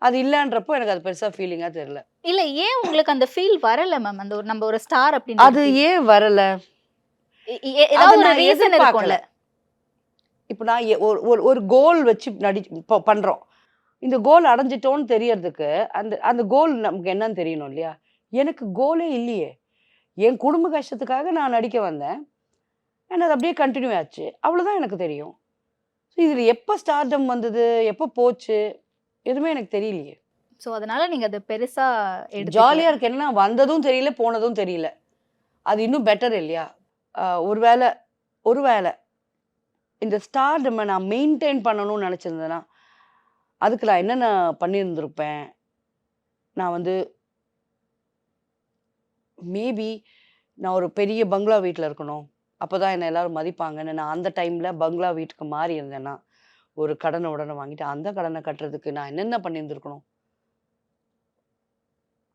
அது இல்லன்றப்போ எனக்கு அது பெருசா ஃபீலிங்கா தெரியல. இல்ல ஏன் உங்களுக்கு அந்த ஃபீல் வரல மேம்? அந்த ஒரு நம்ம ஒரு ஸ்டார் அப்படின்ற அது ஏன் வரல? அத ஏதாவது ஒரு நான் ரீசன் எதிர்பார்க்கல. இருக்கும்ல. இப்ப நான் ஒரு ஒரு ஒரு கோல் வச்சு பண்றோம். இந்த கோல் அடைஞ்சிட்டோம்னு தெரியறதுக்கு, அந்த அந்த கோல் நமக்கு என்னன்னு தெரியணும் இல்லையா? எனக்கு கோலே இல்லையே! என் குடும்ப கஷ்டத்துக்காக நான் நடிக்க வந்தேன். அண்ட் அது அப்படியே கன்டின்யூ ஆச்சு. அவ்வளோதான் எனக்கு தெரியும். இதுல எப்ப ஸ்டார்டம் வந்தது? எப்ப போச்சு? எதுவுமே எனக்கு தெரியலையே! சோ அதனால நீங்க அத பெருசா எடுத்துக்கல. ஜாலியா இருக்கு. என்னன்னா வந்ததும் தெரியல, போனதும் தெரியல. அது இன்னும் பெட்டர் இல்லையா? ஒருவேள ஒருவேள இந்த ஸ்டார்டம்ம நான் மெயின்டெயின் பண்ணணும்னு நெனச்சிருந்தேன்னா, அதுக்கு நான் என்னென்ன பண்ணியிருந்திருப்பேன்? நான் வந்து மேபி நான் ஒரு பெரிய பங்களா வீட்ல இருக்கணும். அப்பதான் என்ன எல்லாரும் மதிப்பாங்கன்னு நான் அந்த டைம்ல பங்களா வீட்டுக்கு மாறி இருந்தேன்னா, ஒரு கடன உடனே வாங்கிட்டு, அந்த கடன கட்டுறதுக்கு நான் என்னென்ன பண்ணியிருந்திருக்கணும்?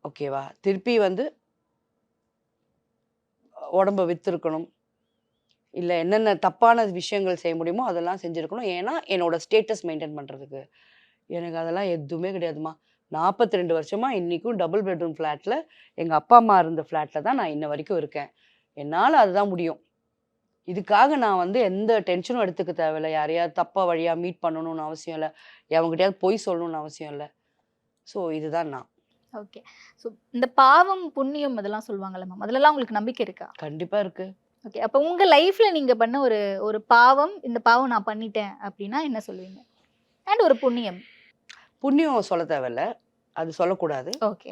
ஓகேவா? திருப்பி வந்து உடம்ப வித்திருக்கணும். இல்ல என்னென்ன தப்பான விஷயங்கள் செய்ய முடியுமோ, அதெல்லாம் செஞ்சிருக்கணும். ஏன்னா, என்னோட ஸ்டேட்டஸ் மெயின்டெயின் பண்றதுக்கு. எனக்கு அதெல்லாம் எதுவுமே கிடையாதும்மா. 42 வருஷமா இன்னைக்கும் டபுள் பெட்ரூம் ஃப்ளாட்ல, எங்க அப்பா, அம்மா இருந்த ஃப்ளாட்ல தான் நான் இன்ன வரைக்கும் இருக்கேன். என்னால அதுதான் முடியும். இதுக்காக நான் வந்து எந்த டென்ஷனும் எடுத்துக்க தேவையில்ல. யாரையாவது தப்பா வழியா மீட் பண்ணணும்னு அவசியம் இல்ல. எவன்கிட்டயாவது பொய் சொல்லணும்னு அவசியம் இல்ல. ஸோ இதுதான் நான். ஓகே. சோ இந்த பாவம், புண்ணியம் அதெல்லாம் சொல்லுவாங்கல்ல மேம். அதுலலாம் உங்களுக்கு நம்பிக்கை இருக்கா? கண்டிப்பா இருக்கு. ஓகே. அப்ப உங்க லைஃப்ல நீங்க பண்ண ஒரு ஒரு பாவம், இந்த பாவம் நான் பண்ணிட்டேன் அப்டின்னா என்ன சொல்லுவீங்க? அண்ட் ஒரு புண்ணியம். புண்ணியம் சொல்ல தேவையில்ல. அது சொல்லக்கூடாது. ஓகே.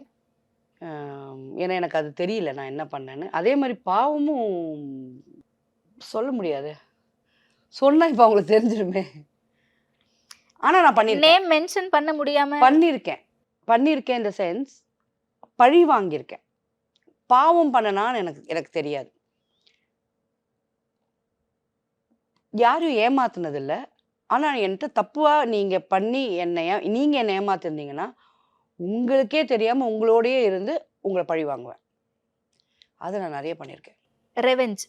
ஏன்னா எனக்கு அது தெரியல நான் என்ன பண்ணேன்னு. அதே மாரி பாவமும் சொல்ல முடியாது. சொன்னா இப்ப அவங்களுக்கு தெரிஞ்சிருமே! ஆனா நான் பண்ணியிருக்கேன். நேம் மென்ஷன் பண்ண முடியாம பண்ணியிருக்கேன். பண்ணியிருக்கேன் இன் த சென்ஸ் பழி வாங்கியிருக்கேன். பாவம் பண்ணனான்னு எனக்கு எனக்கு தெரியாது. யாரும் ஏமாத்துனதில்ல. ஆனா என்ட்ட தப்பா நீங்க பண்ணி நீங்க என்ன ஏமாத்திருந்தீங்கன்னா, உங்களுக்கே தெரியாம உங்களோடயே இருந்து உங்கள பழி வாங்குவேன். அத நான் நெறைய பண்ணியிருக்கேன். ரெவெஞ்ச்.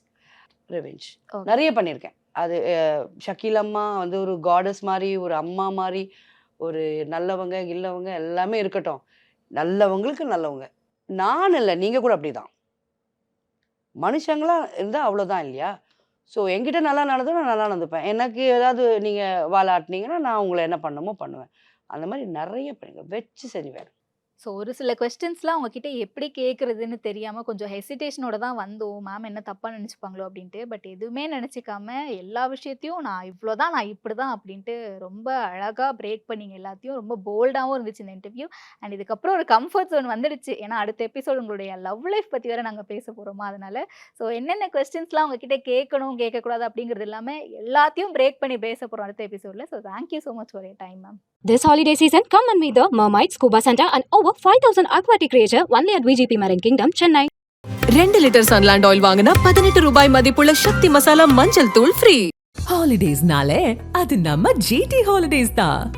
ரிவெஞ்ச். ஓகே. நெறைய பண்ணியிருக்கேன். அது ஷக்கீல் அம்மா வந்து ஒரு காடஸ் மாரி, ஒரு அம்மா மாரி, ஒரு நல்லவங்க, கில்லவங்க எல்லாமே இருக்கட்டும். நல்லவங்களுக்கு நல்லவங்க. நான் இல்ல, நீங்க கூட அப்படிதான். மனுஷங்களா இருந்தா அவ்வளோதான் இல்லையா? ஸோ என்கிட்ட நல்லா நடந்தா நான் நல்லா நடந்துப்பேன். எனக்கு ஏதாவது நீங்க வாலாட்டுனீங்கன்னா, நான் உங்கள என்ன பண்ணணுமோ பண்ணுவேன். அந்த மாரி நெறைய பண்ணிருக்கேன். வச்சு செஞ்ச வேலை. ஸோ ஒரு சில கொஸ்டின்ஸ்லாம் உங்ககிட்ட எப்படி கேட்குறதுன்னு தெரியாமல் கொஞ்சம் ஹெசிடேஷனோட தான் வந்தோம். மேம் என்ன தப்பாக நினச்சிப்பாங்களோ அப்படின்ட்டு. பட் எதுவுமே நினச்சிக்காம எல்லா விஷயத்தையும் நான் இவ்வளோ தான், நான் இப்படி தான் அப்படின்ட்டு ரொம்ப அழகாக பிரேக் பண்ணீங்க எல்லாத்தையும். ரொம்ப போல்டாகவும் இருந்துச்சு இந்த இன்டர்வியூ. அண்ட் இதுக்கப்புறம் ஒரு கம்ஃபர்ட் ஜோன் வந்துடுச்சு. ஏன்னா அடுத்த எபிசோடு உங்களுடைய லவ் லைஃப் பற்றி வேறு நாங்கள் பேச போகிறோமா, அதனால ஸோ என்னென்ன கொஸ்டின்ஸ்லாம் உங்ககிட்ட கேட்கணும் கேட்கக்கூடாது அப்படிங்கிறது இல்லாமல் எல்லாத்தையும் பிரேக் பண்ணி பேச போகிறோம் அடுத்த எபிசோடில். So thank you so much for your time ma'am. This holiday season, come and meet the Mermaid Scuba Center and over 5,000 aquatic creature only at VGP Marine Kingdom, Chennai. 2 litre Sunland oil வாங்கினா 18 ரூபாய் மதிப்புள்ள சக்தி மசாலா மஞ்சள் தூள் free. ஹாலிடேஸ்னாலே அது நம்ம GT holidays தான்.